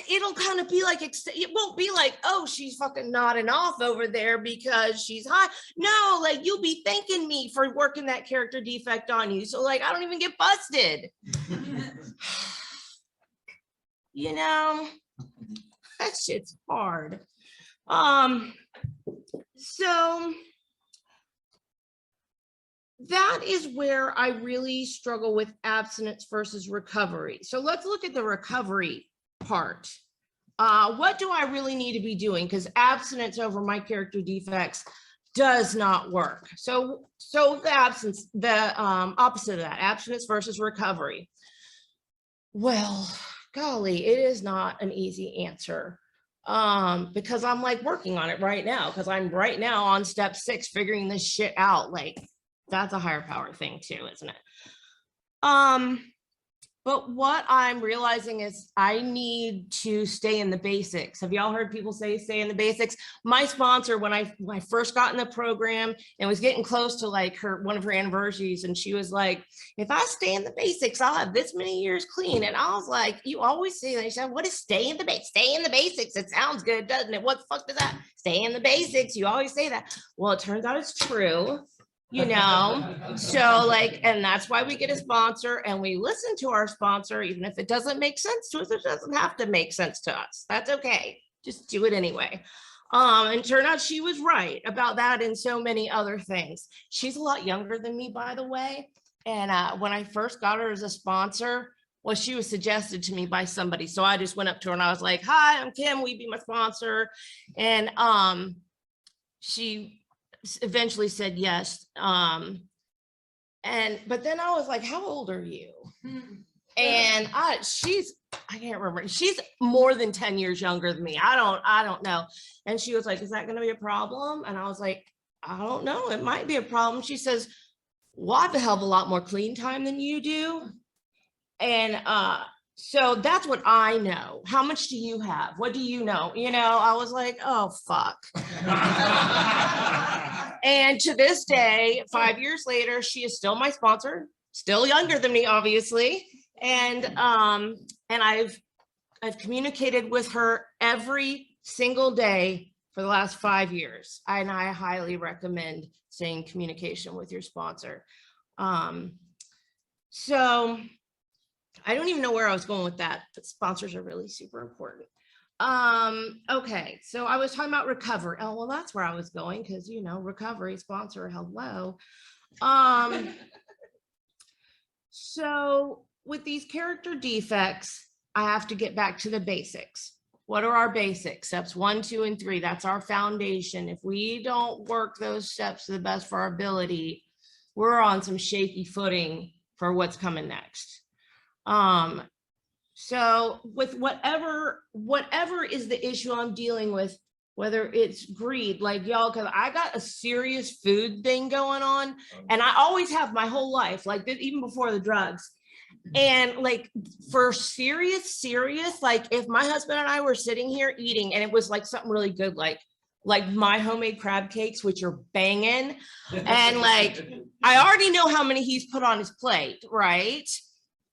it'll kind of be like, it won't be like, oh, she's fucking nodding off over there because she's high. No, like you'll be thanking me for working that character defect on you. So like, I don't even get busted. You know, that shit's hard. So that is where I really struggle with abstinence versus recovery. So let's look at the recovery part. What do I really need to be doing? Because abstinence over my character defects does not work. So the opposite of that, abstinence versus recovery. Well, golly, it is not an easy answer. Because I'm like working on it right now, because I'm right now on step 6 figuring this shit out. Like that's a higher power thing too, isn't it? But what I'm realizing is I need to stay in the basics. Have y'all heard people say stay in the basics? My sponsor, when I first got in the program and was getting close to like one of her anniversaries, and she was like, if I stay in the basics, I'll have this many years clean. And I was like, you always say that. She said, what is stay in the basics? Stay in the basics. It sounds good, doesn't it? What the fuck does that? Stay in the basics. You always say that. Well, it turns out it's true. You know, so like, and that's why we get a sponsor, and we listen to our sponsor, even if it doesn't make sense to us. It doesn't have to make sense to us. That's okay. Just do it anyway. And turned out she was right about that and so many other things. She's a lot younger than me, by the way. And when I first got her as a sponsor, well, she was suggested to me by somebody. So I just went up to her and I was like, hi, I'm Kim. Will you be my sponsor? And she eventually said yes. But then I was like, how old are you? And I can't remember. She's more than 10 years younger than me. I don't know. And she was like, is that going to be a problem? And I was like, I don't know. It might be a problem. She says, well, I have a hell of a lot more clean time than you do. And so that's what I know. How much do you have? What do you know? You know, I was like, oh, fuck. And to this day, 5 years later, she is still my sponsor, still younger than me, obviously. And I've communicated with her every single day for the last 5 years. And I highly recommend staying in communication with your sponsor. So I don't even know where I was going with that, but sponsors are really super important. Okay, so I was talking about recovery. Oh, well, that's where I was going because, you know, recovery sponsor, hello. So with these character defects, I have to get back to the basics. What are our basics? Steps 1, 2, and 3. That's our foundation. If we don't work those steps to the best of our ability, we're on some shaky footing for what's coming next. So with whatever is the issue I'm dealing with, whether it's greed, like y'all, because I got a serious food thing going on, and I always have my whole life, like even before the drugs. And like for serious, like if my husband and I were sitting here eating and it was like something really good, like my homemade crab cakes, which are banging, and like I already know how many he's put on his plate, right?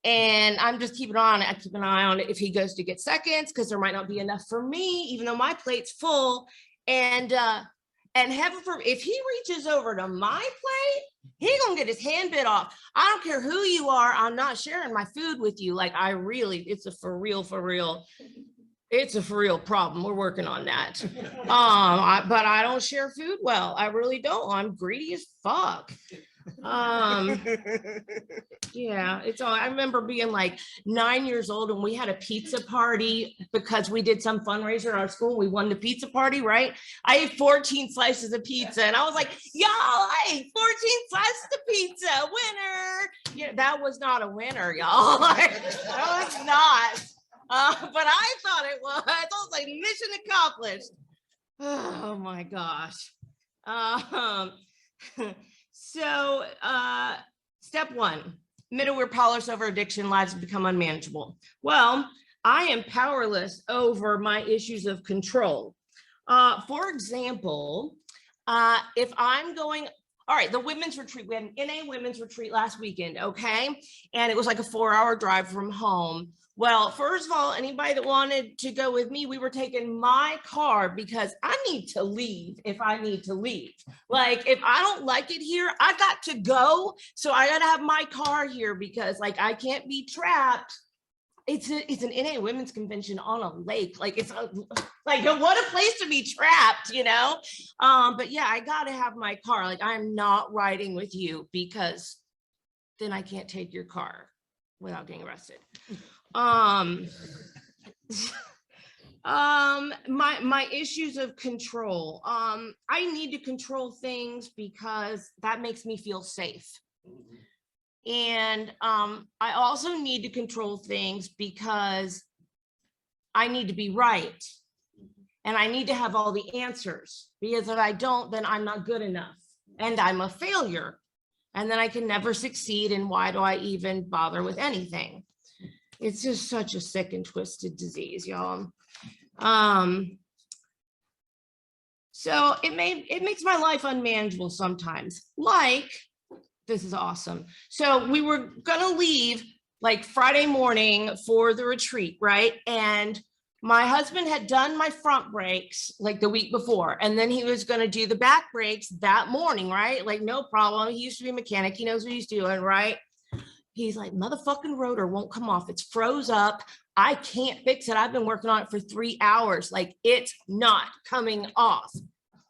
And I'm just keeping on it. I keep an eye on it if he goes to get seconds, because there might not be enough for me, even though my plate's full. And heaven forbid, if he reaches over to my plate, he gonna get his hand bit off. I don't care who you are. I'm not sharing my food with you. Like it's a for real. It's a for real problem. We're working on that. But I don't share food well. I really don't. I'm greedy as fuck. Yeah, it's all. I remember being like 9 years old and we had a pizza party because we did some fundraiser at our school. We won the pizza party, right? I ate 14 slices of pizza and I was like, y'all, I ate 14 slices of pizza, winner. Yeah, that was not a winner, y'all. That was not. But I thought it was. I was like, mission accomplished. Oh my gosh. So step 1, middleware powerless over addiction, lives become unmanageable. Well, I am powerless over my issues of control. For example, if I'm going, all right, the women's retreat, we had an NA women's retreat last weekend, okay? And it was like a 4-hour drive from home. Well, first of all, anybody that wanted to go with me, we were taking my car because I need to leave if I need to leave. Like, if I don't like it here, I got to go. So I got to have my car here because like, I can't be trapped. It's an NA women's convention on a lake. Like like what a place to be trapped, you know? But yeah, I got to have my car. Like I'm not riding with you because then I can't take your car without getting arrested. My issues of control. I need to control things because that makes me feel safe. And I also need to control things because I need to be right. And I need to have all the answers, because if I don't, then I'm not good enough and I'm a failure. And then I can never succeed. And why do I even bother with anything? It's just such a sick and twisted disease, y'all. So it makes my life unmanageable sometimes. Like, this is awesome. So we were gonna leave like Friday morning for the retreat, right? And my husband had done my front brakes like the week before, and then he was gonna do the back brakes that morning, right? Like no problem. He used to be a mechanic. He knows what he's doing, right? He's like, motherfucking rotor won't come off. It's froze up. I can't fix it. I've been working on it for 3 hours. Like it's not coming off.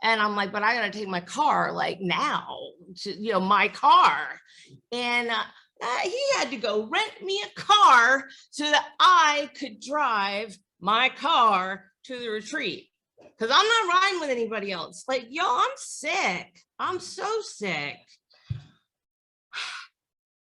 And I'm like, but I gotta take my car like now, to, my car. And he had to go rent me a car so that I could drive my car to the retreat. Because I'm not riding with anybody else. Like, yo, I'm sick. I'm so sick.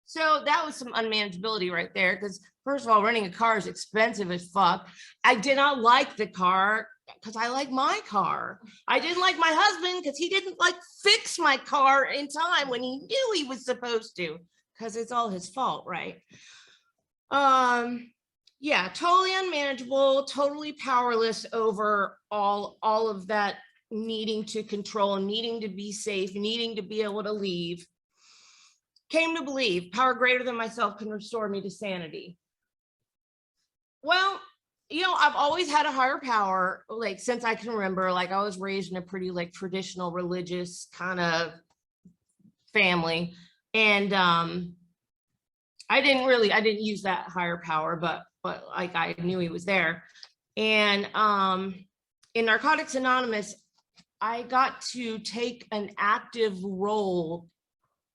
So that was some unmanageability right there. Because first of all, renting a car is expensive as fuck. I did not like the car because I like my car. I didn't like my husband because he didn't like fix my car in time when he knew he was supposed to, because it's all his fault, right? Yeah, totally unmanageable, totally powerless over all of that, needing to control, needing to be safe, needing to be able to leave. Came to believe power greater than myself can restore me to sanity. Well, you know, I've always had a higher power, like since I can remember. Like I was raised in a pretty like traditional religious kind of family, and I didn't use that higher power, but like I knew he was there. And in Narcotics Anonymous, I got to take an active role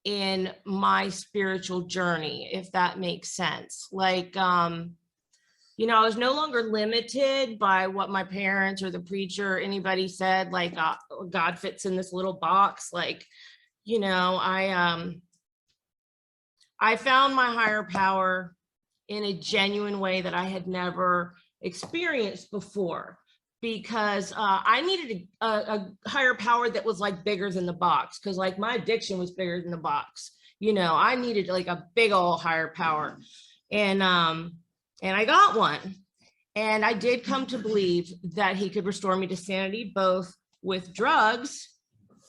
in my spiritual journey, if that makes sense. Like, you know, I was no longer limited by what my parents or the preacher or anybody said, like God fits in this little box. Like, you know, I found my higher power in a genuine way that I had never experienced before, because I needed a higher power that was like bigger than the box, because like my addiction was bigger than the box. You know, I needed like a big old higher power, and I got one, and I did come to believe that he could restore me to sanity, both with drugs.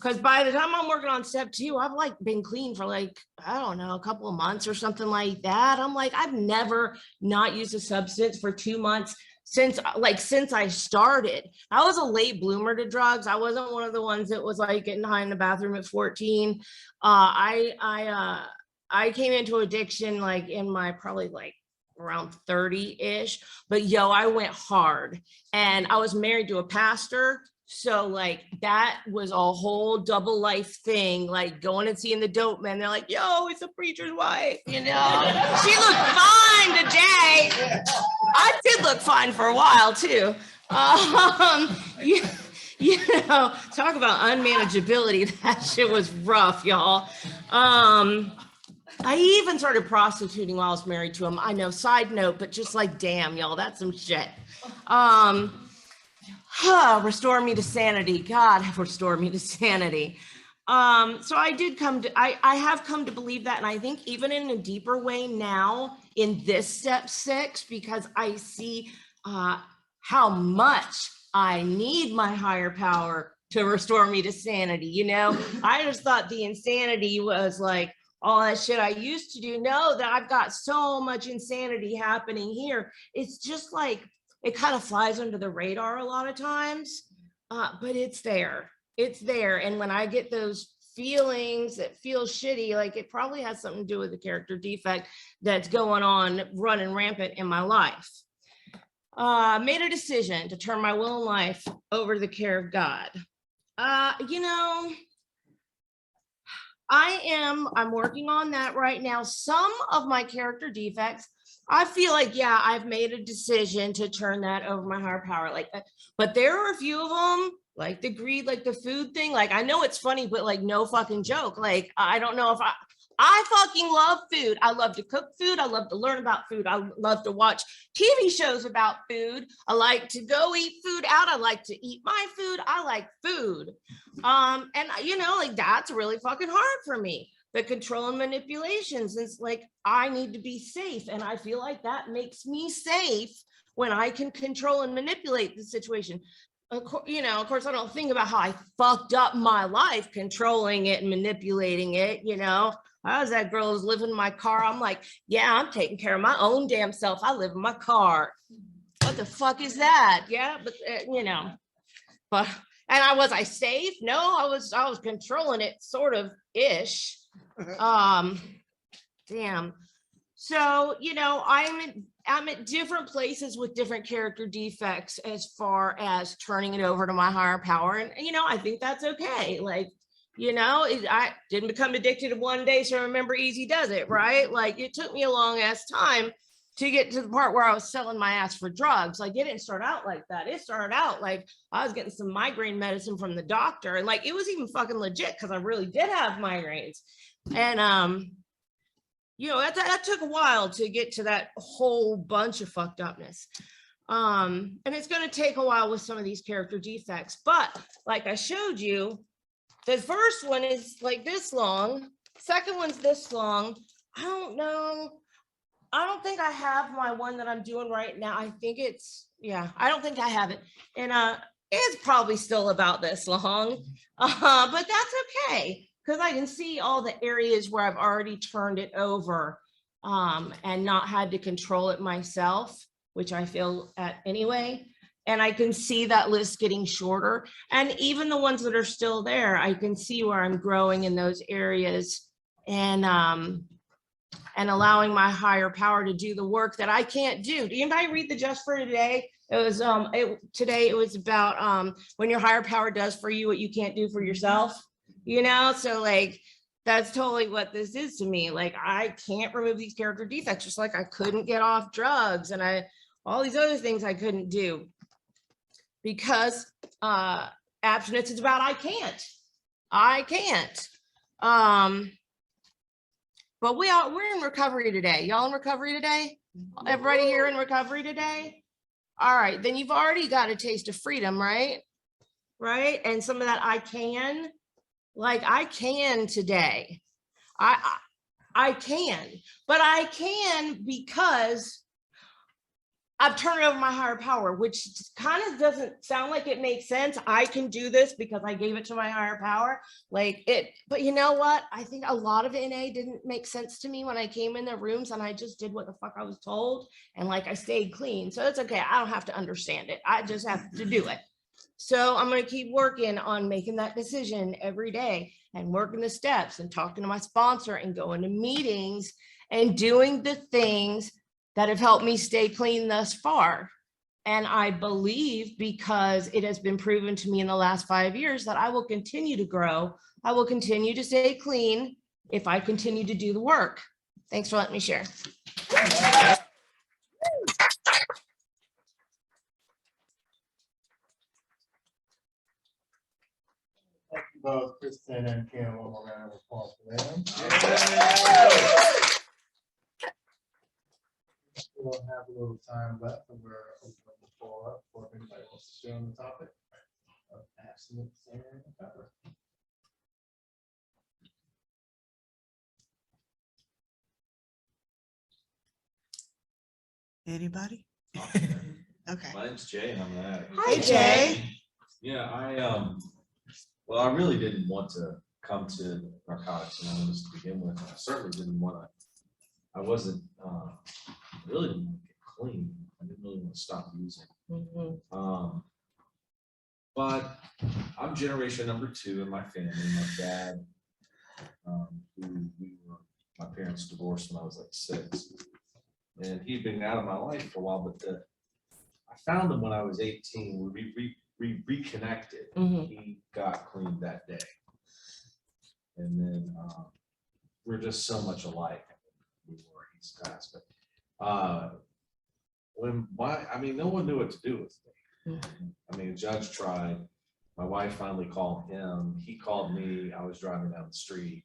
Because by the time I'm working on step 2, I've like been clean for like, I don't know, a couple of months or something like that. I'm like, I've never not used a substance for 2 months since I started. I was a late bloomer to drugs. I wasn't one of the ones that was like getting high in the bathroom at 14. I came into addiction like in my probably like around 30-ish, but yo, I went hard, and I was married to a pastor. So like that was a whole double life thing, like going and seeing the dope man. They're like, yo, it's a preacher's wife, you know. She looked fine today. I did look fine for a while too. You know, talk about unmanageability. That shit was rough, y'all. I even started prostituting while I was married to him. I know, side note, but just like, damn, y'all, that's some shit. Restore me to sanity. God, restore me to sanity. So I have come to believe that. And I think even in a deeper way now in this step 6, because I see how much I need my higher power to restore me to sanity. You know, I just thought the insanity was like all that shit I used to do. No, that I've got so much insanity happening here. It's just like, it kind of flies under the radar a lot of times, but it's there. It's there. And when I get those feelings that feel shitty, like it probably has something to do with the character defect that's going on, running rampant in my life. Made a decision to turn my will and life over to the care of God. You know, I'm working on that right now. Some of my character defects, I feel like, yeah, I've made a decision to turn that over my higher power. Like, but there are a few of them, like the greed, like the food thing. Like, I know it's funny, but like, no fucking joke. Like, I don't know if I fucking love food. I love to cook food. I love to learn about food. I love to watch TV shows about food. I like to go eat food out. I like to eat my food. I like food. And you know, like that's really fucking hard for me. The control and manipulations. It's like, I need to be safe. And I feel like that makes me safe when I can control and manipulate the situation. You know, of course, I don't think about how I fucked up my life controlling it and manipulating it. You know, I was that girl who's living in my car. I'm like, yeah, I'm taking care of my own damn self. I live in my car. What the fuck is that? Yeah, but you know, but and was I safe? No, I was controlling it sort of ish. Damn. So, you know, I'm at different places with different character defects as far as turning it over to my higher power. And, you know, I think that's okay. Like, you know, I didn't become addicted in one day. So remember, easy does it, right? Like it took me a long ass time to get to the part where I was selling my ass for drugs. Like it didn't start out like that. It started out like I was getting some migraine medicine from the doctor, and like it was even fucking legit because I really did have migraines. And you know, that took a while to get to that whole bunch of fucked upness. And it's going to take a while with some of these character defects, but like I showed you, the first one is like this long, second one's this long. I don't know. I don't think I have my one that I'm doing right now. I think it's, yeah, I don't think I have it. And it's probably still about this long, but that's okay. Because I can see all the areas where I've already turned it over and not had to control it myself, which I feel at anyway. And I can see that list getting shorter. And even the ones that are still there, I can see where I'm growing in those areas and allowing my higher power to do the work that I can't do. Did anybody read the Just for Today? It was today it was about when your higher power does for you what you can't do for yourself. You know, so like that's totally what this is to me. Like I can't remove these character defects, just like I couldn't get off drugs and all these other things I couldn't do because abstinence is about I can't. But we're in recovery today. Y'all in recovery today? Everybody here in recovery today? All right, then you've already got a taste of freedom, right? Right, and some of that I can. Like I can today. I can, but I can because I've turned over my higher power, which kind of doesn't sound like it makes sense. I can do this because I gave it to my higher power. Like it, but you know what? I think a lot of NA didn't make sense to me when I came in their rooms and I just did what the fuck I was told. And like I stayed clean. So it's okay. I don't have to understand it. I just have to do it. So I'm going to keep working on making that decision every day and working the steps and talking to my sponsor and going to meetings and doing the things that have helped me stay clean thus far. And I believe because it has been proven to me in the last 5 years that I will continue to grow. I will continue to stay clean if I continue to do the work. Thanks for letting me share. Thank you both, Kristen and Kim. One more round of applause for them. We'll have a little time left, and we're opening the floor up for if anybody wants to stay on the topic of abstinence and recovery. Anybody? Okay. My name's Jay and I'm an addict. Hi, Jay. Yeah, well, I really didn't want to come to Narcotics Anonymous to begin with. I certainly didn't want to, I wasn't, really didn't want to get clean. I didn't really want to stop using. But I'm generation number 2 in my family. My dad, my parents divorced when I was like 6. And he'd been out of my life for a while, but I found him when I was 18. We reconnected. He got clean that day. And then we're just so much alike. He's passed, but no one knew what to do with me. I mean, a judge tried. My wife finally called him. He called me. I was driving down the street.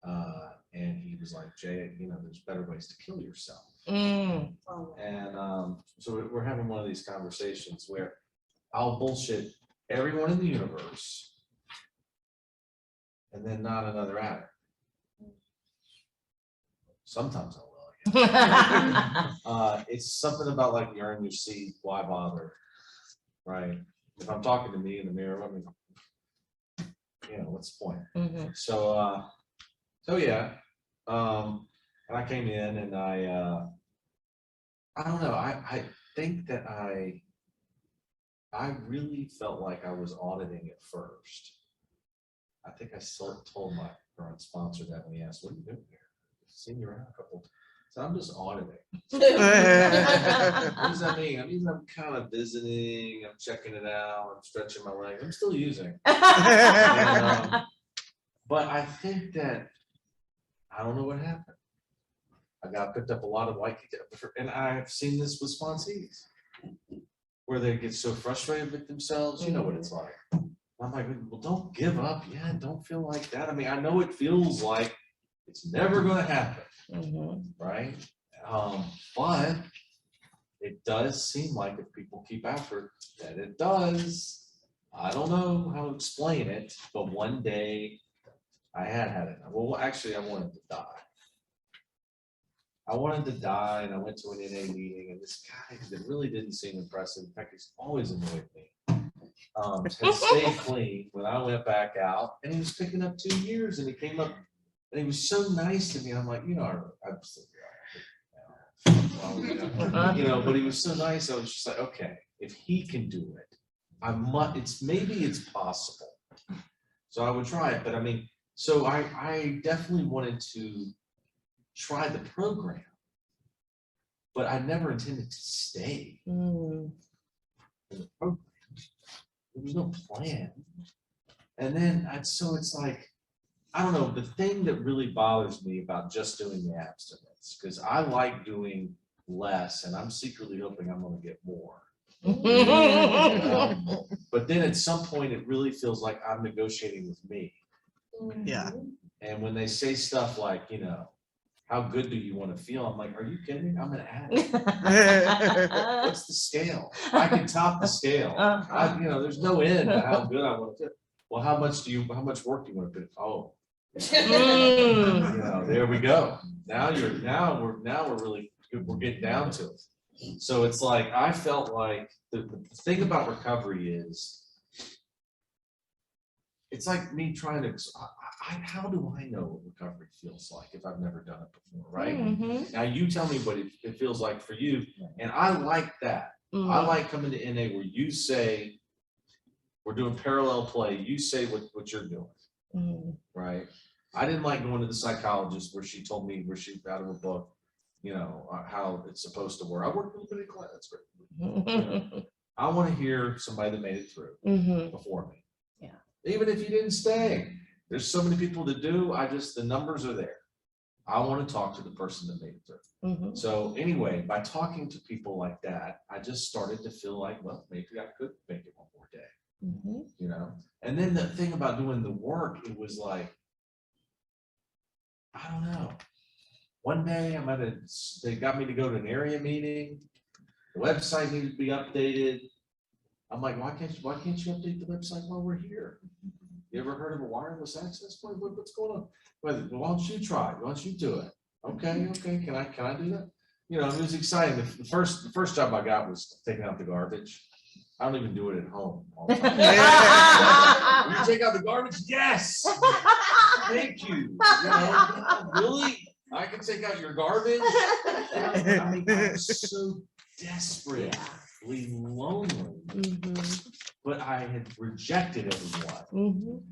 And he was like, Jay, there's better ways to kill yourself. And so we're having one of these conversations where I'll bullshit everyone in the universe and then not another addict. Sometimes I will. It's something about like you earn your seat, why bother? Right? If I'm talking to me in the mirror, I mean, what's the point? So yeah. And I came in and I don't know. I think that I really felt like I was auditing it first. I think I sort of told my current sponsor that when he asked, what are you doing here? I've seen you around a couple. So I'm just auditing. What does that mean? I mean, I'm kind of visiting, I'm checking it out, I'm stretching my legs, I'm still using. But I think that, I don't know what happened. I got picked up a lot of white, and I've seen this with sponsees where they get so frustrated with themselves. You know what it's like. I'm like, well, don't give up. Yeah, don't feel like that. I mean, I know it feels like it's never going to happen, right? But it does seem like if people keep after it, that it does. I don't know how to explain it, but one day I had it. Well, actually, I wanted to die. And I went to an NA meeting, and this guy that really didn't seem impressive. In fact, he's always annoyed me. Had stayed clean when I went back out, and he was picking up 2 years, and he came up, and he was so nice to me. I'm like, I'm so, but he was so nice. I was just like, okay, if he can do it, maybe it's possible. So I would try it, but I mean, so I definitely wanted to try the program, but I never intended to stay in the program. There was no plan. And then, so it's like, I don't know, the thing that really bothers me about just doing the abstinence, because I like doing less, and I'm secretly hoping I'm going to get more. But then at some point, it really feels like I'm negotiating with me. Yeah. And when they say stuff like, how good do you want to feel? I'm like, are you kidding? I'm an addict. What's the scale? I can top the scale. There's no end to how good I want to feel. Well, how much work do you want to put? Oh, there we go. Now we're really good. We're getting down to it. So it's like, I felt like the thing about recovery is, it's like me trying to, how do I know what recovery feels like if I've never done it before, right? Now you tell me what it feels like for you, and I like that. I like coming to NA where you say, we're doing parallel play, you say what you're doing, right? I didn't like going to the psychologist where she told me, where she out of a book, how it's supposed to work. I worked with a bit of class, that's great. I want to hear somebody that made it through before me. Even if you didn't stay, there's so many people that do. The numbers are there. I want to talk to the person that made it through. So anyway, by talking to people like that, I just started to feel like, well, maybe I could make it one more day, And then the thing about doing the work, it was like, I don't know. One day they got me to go to an area meeting. The website needed to be updated. I'm like, why can't you update the website while we're here? You ever heard of a wireless access point? What's going on? Well, why don't you try it? Why don't you do it? Okay. Can I do that? It was exciting. The first job I got was taking out the garbage. I don't even do it at home all the time. You take out the garbage? Yes. Thank you. Really? I can take out your garbage? I mean, I'm so desperate. Lonely, but I had rejected everyone.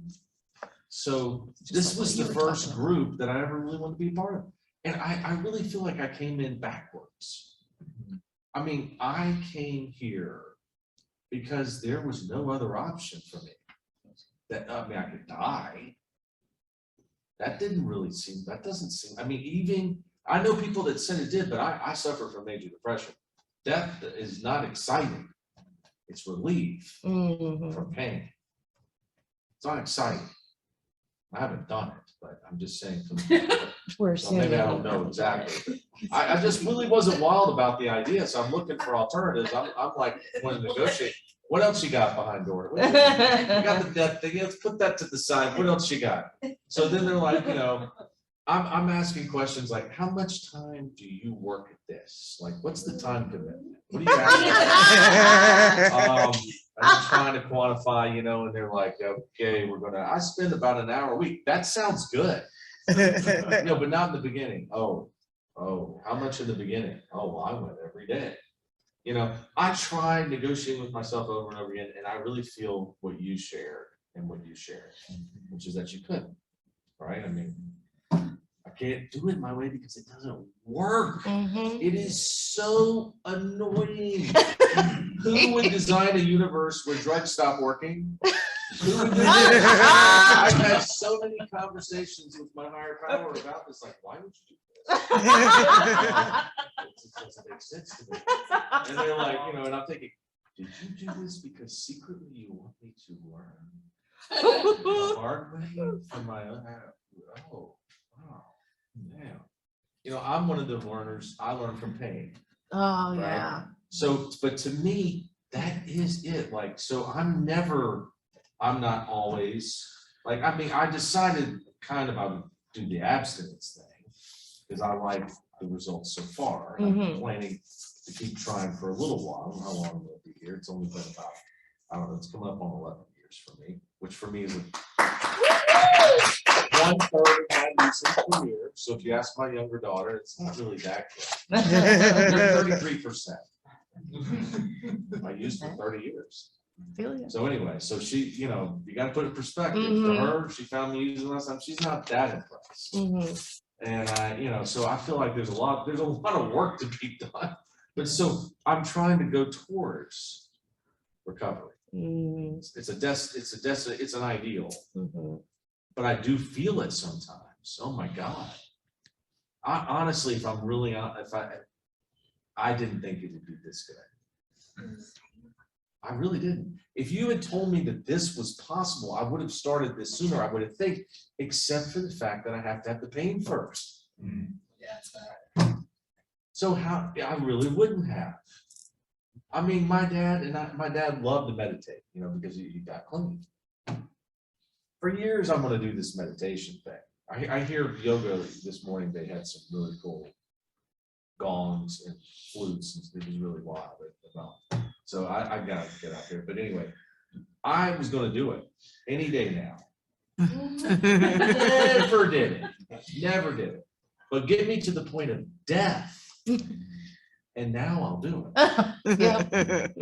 So this was the first group that I ever really wanted to be a part of. And I really feel like I came in backwards. I mean, I came here because there was no other option for me. I could die. That doesn't seem, I mean, even, I know people that said it did, but I suffer from major depression. Death is not exciting. It's relief from pain. It's not exciting. I haven't done it, but I'm just saying. So maybe I don't know exactly. I just really wasn't wild about the idea, so I'm looking for alternatives. I'm like, want to negotiate. What else you got behind door? You got the death thing. Let's put that to the side. What else you got? So then they're like, I'm asking questions like, how much time do you work at this? Like, what's the time commitment? What are you asking? I'm trying to quantify, and they're like, okay, I spend about an hour a week. That sounds good. But not in the beginning. Oh, how much in the beginning? Oh, well, I went every day. I tried negotiating with myself over and over again, and I really feel what you shared, which is that you couldn't, right? I mean, I can't do it my way because it doesn't work. It is so annoying. Who would design a universe where drugs stop working? Who would do that? I've had so many conversations with my higher power about this. Like, why would you do It doesn't make sense to me. And they're like, you know, and I'm thinking, did you do this because secretly you want me to learn the hard way from my own? Oh, wow, damn. You know, I'm one of the learners. I learn from pain. Oh, Right. yeah. So, but to me, that is it. Like, so I'm not always, like, I mean, I decided kind of I would do the abstinence thing because I like the results so far. And I'm planning to keep trying for a little while. I don't know how long we'll be here. It's only been about, I don't know, it's coming up on 11 years for me, which for me is 1/3 of my recent career. So if you ask my younger daughter, it's not really that good. 33%. I used for 30 years. So anyway, so she, you know, you got to put it in perspective. For her, she found me using last time. She's not that impressed. And I, you know, so I feel like there's a lot of work to be done. But so I'm trying to go towards recovery. It's an ideal. But I do feel it sometimes. Oh my God. I honestly, if I'm really honest, I didn't think it would be this good. I really didn't. If you had told me that this was possible, I would have started this sooner. I would have think, except for the fact that I have to have the pain first. So how, I really wouldn't have. I mean, my dad loved to meditate, you know, because he got clean. For years, I'm going to do this meditation thing. I hear yoga this morning. They had some really cool gongs and flutes. And it was really wild. So I got to get out here. But anyway, I was going to do it any day now. Never did it. Never did it. But get me to the point of death. And now I'll do it.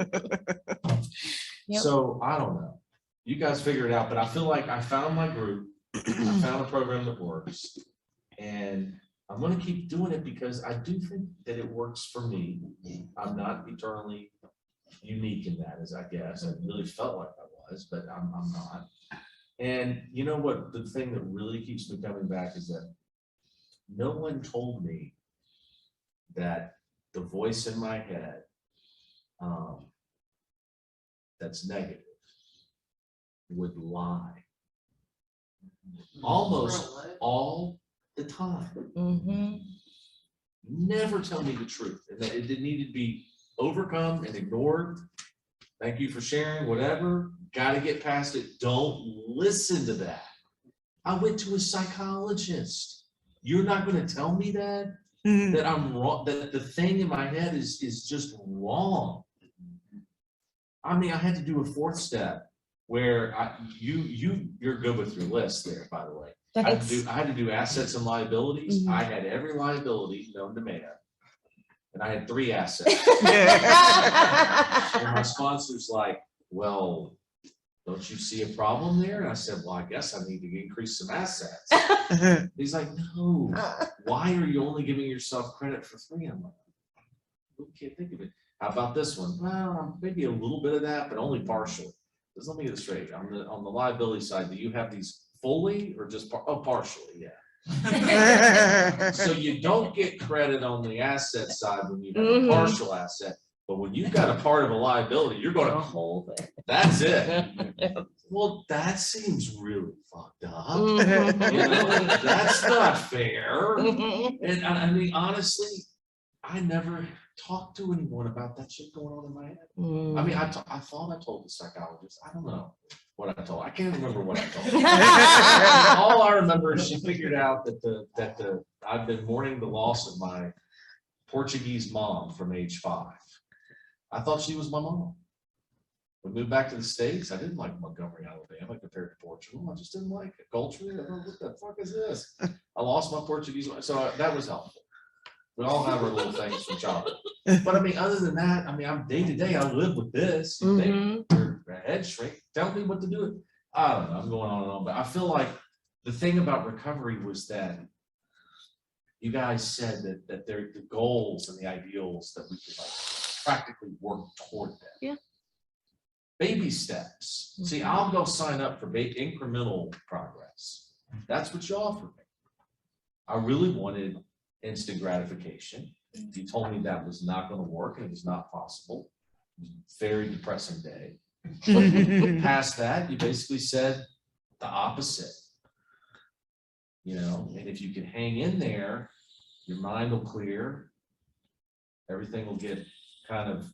Yep. So I don't know. You guys figure it out, but I feel like I found my group. I found a program that works, and I'm going to keep doing it because I do think that it works for me. I'm not eternally unique in that, as I guess. I really felt like I was, but I'm not. And you know what? The thing that really keeps me coming back is that no one told me that the voice in my head that's negative would lie almost all the time. Never tell me the truth, and that it needed to be overcome and ignored. Thank you for sharing, whatever. Got to get past it. Don't listen to that. I went to a psychologist. You're not going to tell me that I'm wrong, that the thing in my head is just wrong. I mean, I had to do a 4th step where you're good with your list there, by the way. I had to do assets and liabilities. I had every liability known to man, and I had 3 assets. And my sponsor's like, well, don't you see a problem there? And I said, well, I guess I need to increase some assets. He's like, no, why are you only giving yourself credit for 3? I'm like, who can't think of it? How about this one? Well, maybe a little bit of that, but only partially. Just let me get it straight. On the liability side, do you have these fully or just partially? Yeah. So you don't get credit on the asset side when you have a partial asset, but when you've got a part of a liability, you're going to hold it. That's it. Well, that seems really fucked up. You know, that's not fair. And I mean, honestly, I never talked to anyone about that shit going on in my head. I mean, I thought I told the psychologist. I don't know what I told. I can't remember what I told. All I remember is she figured out that I've been mourning the loss of my Portuguese mom from age 5. I thought she was my mom. We moved back to the States. I didn't like Montgomery, Alabama compared to Portugal. I just didn't like it. Culture. What the fuck is this? I lost my Portuguese. So that was helpful. We all have our little things from childhood. But I mean, other than that, I mean, I'm day to day, I live with this. You think your head shrink, tell me what to do. I don't know, I'm going on and on, but I feel like the thing about recovery was that you guys said that they're the goals and the ideals that we could like practically work toward them. Yeah. Baby steps. See, I'll go sign up for incremental progress. That's what you offered me. I really wanted instant gratification. He told me that was not going to work and it was not possible. It was a very depressing day. Past that, you basically said the opposite. You know, and if you can hang in there, your mind will clear. Everything will get kind of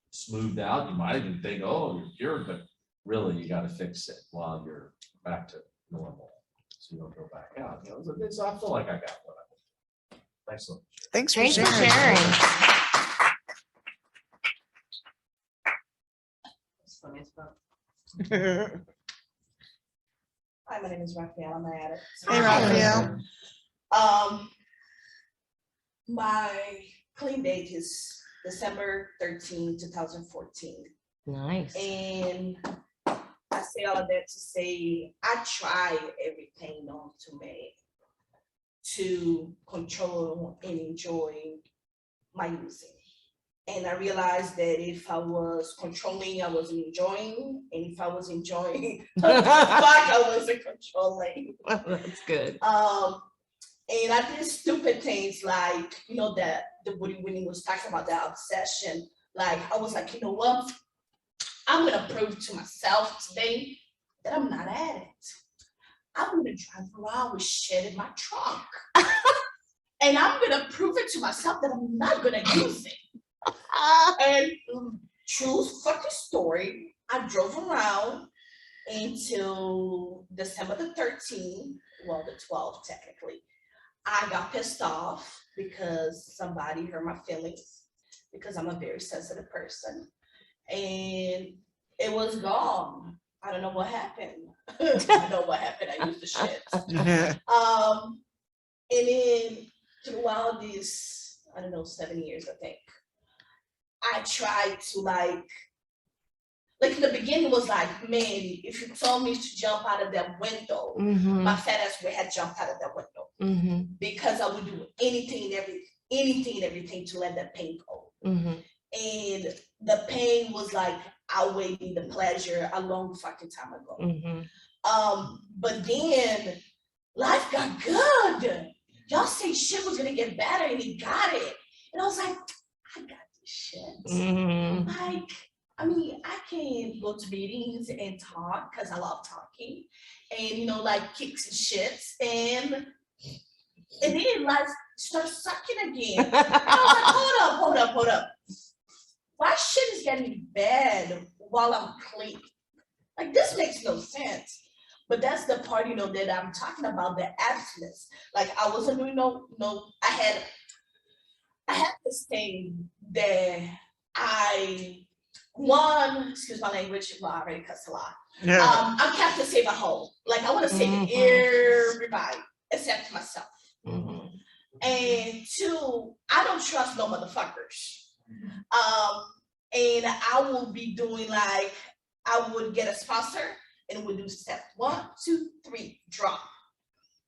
smoothed out. You might even think, oh, you're cured, but really you got to fix it while you're back to normal. So you don't go back out. You know, I feel like I got what I want. Thanks so much. Thanks for Thanks for sharing. sharing. It's funny as fuck. Hi, my name is Raphael. I'm an addict. Hey, Raphael. My clean date is December 13, 2014. Nice. And I say all of that to say I tried everything known to me to control and enjoy my using. And I realized that if I was controlling, I wasn't enjoying. And if I was enjoying, fuck, I wasn't controlling. That's good. And I did stupid things like, you know, that the Woody Winnie was talking about, that obsession. Like, I was like, you know what? I'm gonna prove to myself today that I'm not at it. I'm gonna drive around with shit in my trunk. And I'm gonna prove it to myself that I'm not gonna use it. And true fucking story, I drove around until December the 13th, well, the 12th technically. I got pissed off because somebody hurt my feelings because I'm a very sensitive person. And it was gone. I don't know what happened. I know what happened. I used the shit. And then throughout these, I don't know, 7 years, I think, I tried to like in the beginning was like, man, if you told me to jump out of that window, my fat ass would have jumped out of that window because I would do anything and everything to let that pain go. And the pain was like outweighing the pleasure a long fucking time ago. But then life got good. Y'all say shit was gonna get better and he got it. And I was like, I got this shit. Like, I mean, I can go to meetings and talk because I love talking and, you know, like kicks and shits. And then life starts sucking again. And I was like, hold up. Why shit is getting bad while I'm clean? Like, this makes no sense. But that's the part, you know, that I'm talking about, the abstinence. Like, I wasn't doing I had this thing that excuse my language, well, I already cussed a lot. I'm kept to save a whole. Like, I want to save everybody except myself. And two, I don't trust no motherfuckers. And I will be doing like, I would get a sponsor and would do step 1, 2, 3, drop.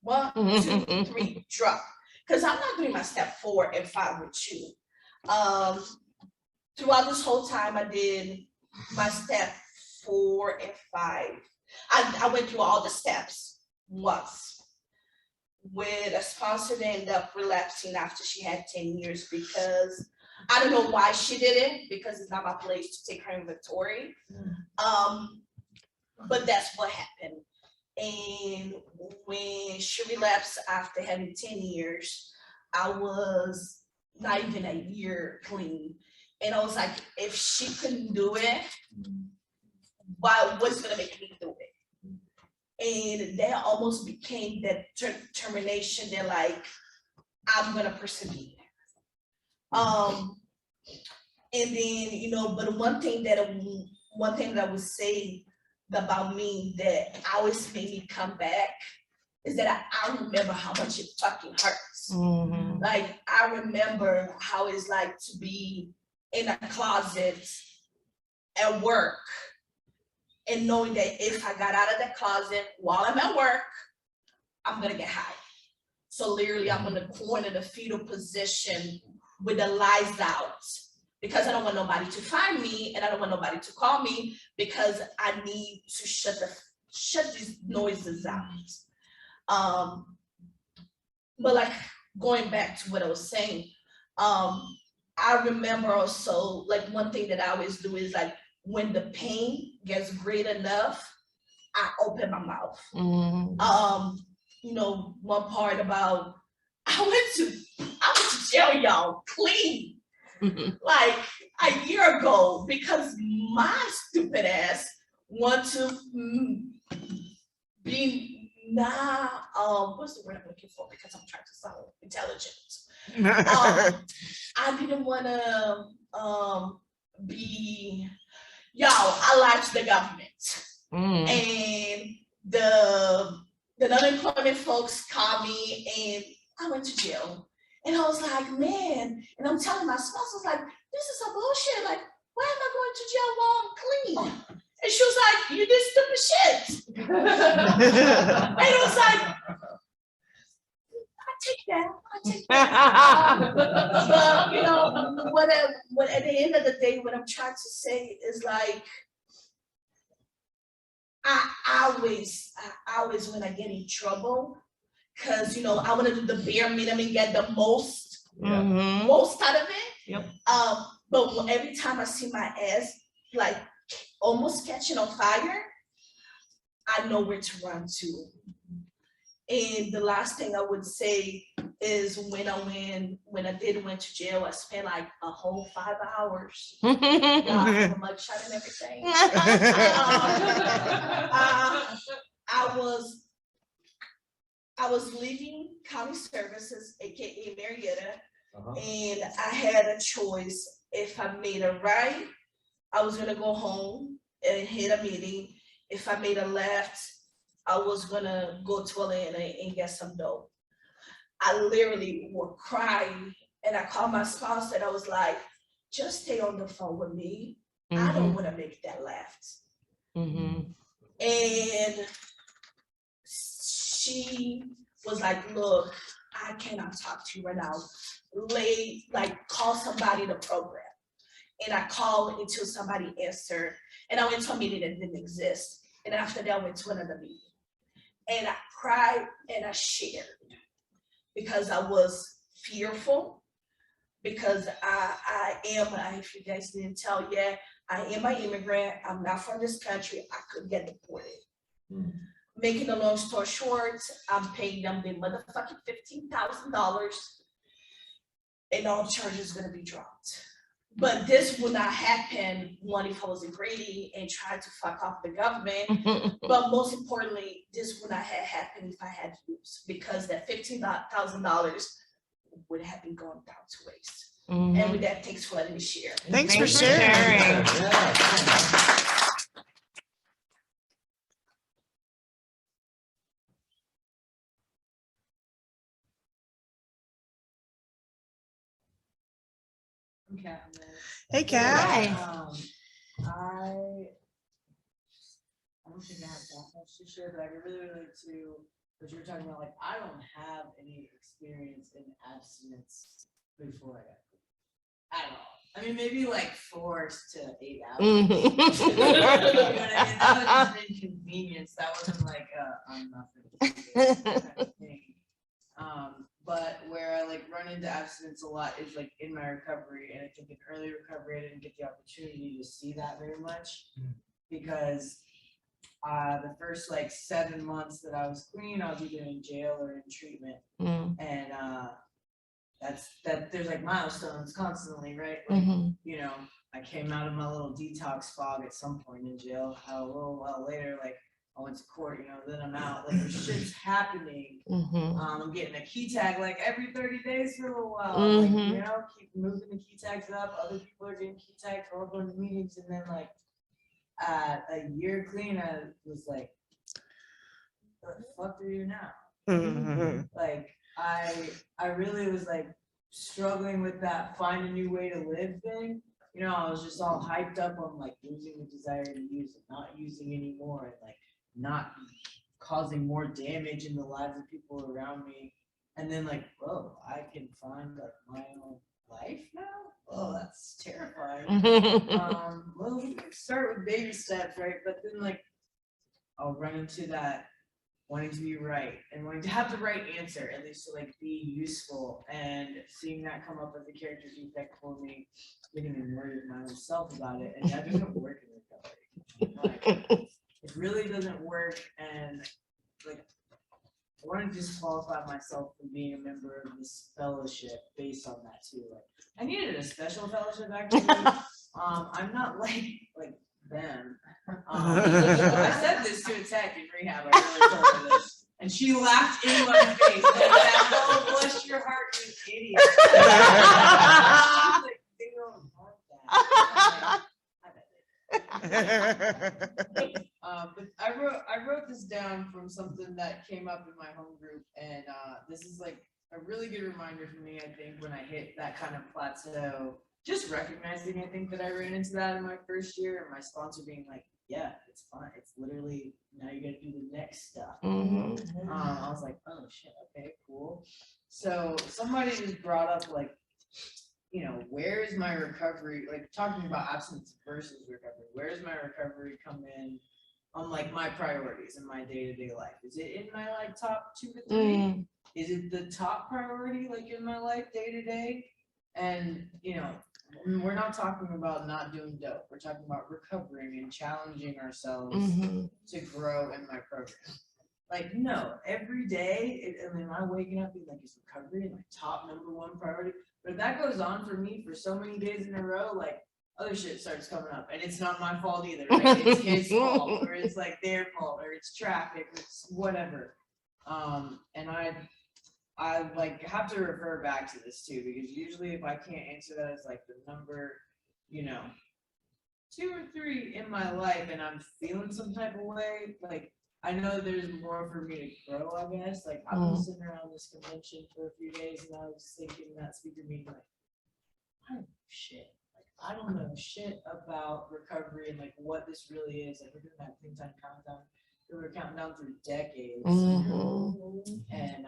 1, 2, 3, drop. Because I'm not doing my step 4 and 5 with you. Throughout this whole time, I did my step 4 and 5. I went through all the steps once. With a sponsor that ended up relapsing after she had 10 years because I don't know why she did it, because it's not my place to take her inventory. But that's what happened. And when she relapsed after having 10 years, I was not even a year clean. And I was like, if she couldn't do it, what's gonna make me do it? And that almost became that determination that like, I'm gonna persevere. And then, you know, but one thing that I would say about me that always made me come back is that I remember how much it fucking hurts. Like, I remember how it's like to be in a closet at work and knowing that if I got out of that closet while I'm at work, I'm gonna get high. So literally I'm in the corner, the fetal position with the lights out because I don't want nobody to find me and I don't want nobody to call me because I need to shut these noises out. But like going back to what I was saying, I remember also, like, one thing that I always do is like, when the pain gets great enough, I open my mouth. You know, one part about, I went to jail, y'all, clean, like a year ago, because my stupid ass want to be what's the word I'm looking for? Because I'm trying to sound intelligent. I didn't wanna be, y'all, I lied to the government. And the unemployment folks called me and I went to jail. And I was like, man, and I'm telling my spouse, I was like, this is some bullshit. Like, why am I going to jail while I'm clean? And she was like, you did stupid shit. And it was like, I take that. But you know, what at the end of the day, what I'm trying to say is like, I always when I get in trouble, because you know, I want to do the bare minimum and get the most out of it. Yep. But every time I see my ass like almost catching on fire, I know where to run to. And the last thing I would say is when I did went to jail, I spent like a whole 5 hours. Got a mugshot and everything. I was leaving county services, aka Marietta, and I had a choice. If I made a right, I was gonna go home and hit a meeting. If I made a left, I was gonna go to Atlanta and get some dope. I literally would cry, and I called my spouse and I was like, just stay on the phone with me. I don't wanna make that left. And she was like, look, I cannot talk to you right now. Call somebody to program. And I called until somebody answered. And I went to a meeting that didn't exist. And after that, I went to another meeting. And I cried and I shared because I was fearful, because I am, if you guys didn't tell yet, I am an immigrant. I'm not from this country. I could get deported. Making a long story short, I'm paying them the motherfucking $15,000 and all charges gonna be dropped. But this would not happen, one, if I wasn't greedy and tried to fuck off the government. But most importantly, this would not have happened if I had to lose, because that $15,000 would have been going down to waste. And with that, thanks for letting me share. Thanks for sharing. Okay. Hey, Kat. Hi. I don't think I have that much to share, but I really relate to what you were talking about. Like, I don't have any experience in abstinence before I got at all. I mean, maybe like 4 to 8 hours. You know what I mean? That was just an inconvenience. That wasn't like I'm nothing kind of thing. But where I like run into abstinence a lot is like in my recovery, and I think in early recovery I didn't get the opportunity to see that very much, because the first like 7 months that I was clean, I was either in jail or in treatment. And there's like milestones constantly, right? Like, you know, I came out of my little detox fog at some point in jail. A little while later, like I went to court, you know, then I'm out. Like there's shit's happening. I'm getting a key tag like every 30 days for a little while. Like, you know, keep moving the key tags up. Other people are getting key tags. We're all going to meetings, and then like a year clean, I was like, what the fuck are you now? Like I really was like struggling with that find a new way to live thing. You know, I was just all hyped up on like losing the desire to use it, not using anymore, and like not causing more damage in the lives of people around me. And then like, whoa, I can find like my own life now? Oh, that's terrifying. Well, we can start with baby steps, right? But then like I'll run into that wanting to be right and wanting to have the right answer, at least to like be useful, and seeing that come up as a character defect for me, getting annoyed with myself about it, and that doesn't work in recovery. Like, it really doesn't work, and like I want to disqualify myself from being a member of this fellowship based on that too. Like I needed a special fellowship actually. I'm not like them. I said this to a tech in rehab. I really told her this, and she laughed in my face. Like, oh, bless your heart, you idiot. She was like, they don't want that. But I wrote this down from something that came up in my home group, and this is like a really good reminder for me. I think when I hit that kind of plateau, just recognizing, I think that I ran into that in my first year, and my sponsor being like, "Yeah, it's fine. It's literally now you got to do the next stuff." I was like, "Oh shit, okay, cool." So somebody just brought up like, you know, where is my recovery? Like talking about abstinence versus recovery. Where does my recovery come in on like my priorities in my day-to-day life? Is it in my like top 2 or 3? Is it the top priority like in my life day to day? And you know, we're not talking about not doing dope. We're talking about recovering and challenging ourselves to grow in my program. Like, no, every day, I mean, am I waking up being like, is recovery my top #1 priority? But if that goes on for me for so many days in a row, like other shit starts coming up, and it's not my fault either. Like it's his fault, or it's like their fault, or it's traffic, or it's whatever. And I like have to refer back to this too, because usually if I can't answer that as like the number, you know, 2 or 3 in my life, and I'm feeling some type of way, like I know there's more for me to grow, I guess. Like I've been sitting around this convention for a few days, and I was thinking that speaker meeting, like, I don't know shit. Like I don't know shit about recovery and like what this really is. Like we're doing that thing time countdown. We were counting down through decades, and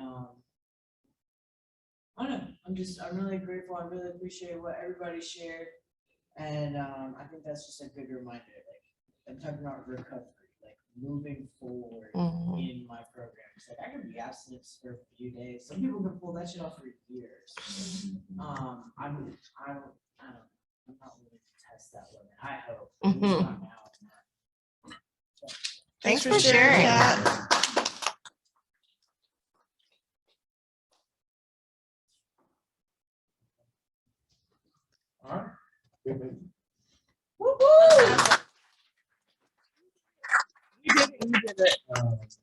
I don't know. I'm really grateful. I really appreciate what everybody shared, and I think that's just a good reminder. Like I'm talking about recovery, like moving forward in my program. It's like I can be abstinent for a few days. Some people can pull that shit off for years. I'm not willing to test that limit. I hope. At least not now. Thanks for sharing. All right. Good meeting.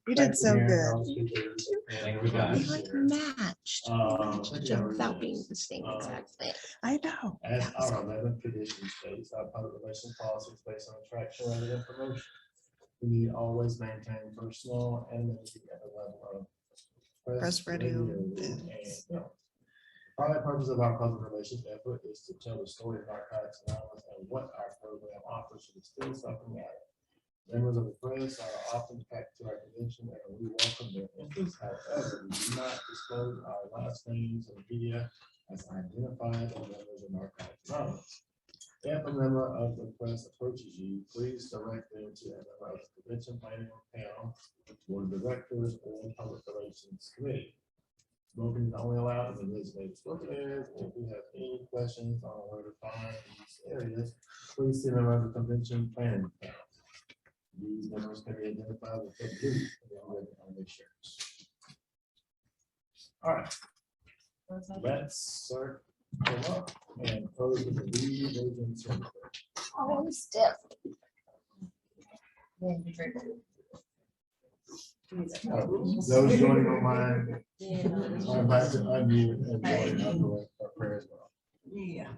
You did so good. Thank you, guys. Matched. Matched without being the same exact thing. I know. As our 11th condition states, our public relations policy is based on attraction rather than promotion. We always maintain personal anonymity at the level of Press, radio, and biz. film. Primary purpose of our public relations effort is to tell the story of Narcotics Anonymous and what our program offers to the students helping out. Members of the press are often packed to our convention, and we welcome their interest. However, we do not disclose our last names in the media as identified as members of Narcotics Anonymous. If a member of the press approaches you, please direct them to a member of the convention planning panel, board of directors, or public relations committee. Smoking is only allowed in the designated smoking areas. If you have any questions on where to find these areas, please see a member of the convention planning panel. These members can be identified with the blue on their shirts. All right. Let's start them up and close with the lead agency. Oh, I'm stiff. Those joining online, I invite to unmute and join our prayer as well. Yeah.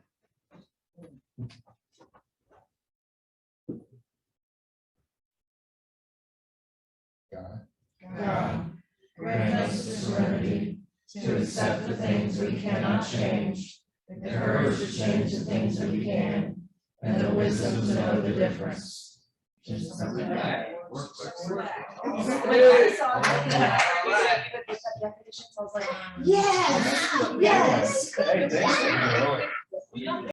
God, grant us the serenity to accept the things we cannot change, the courage to change the things that we can, and the wisdom to know the difference. Just something like Yes, yes. Hey, thanks for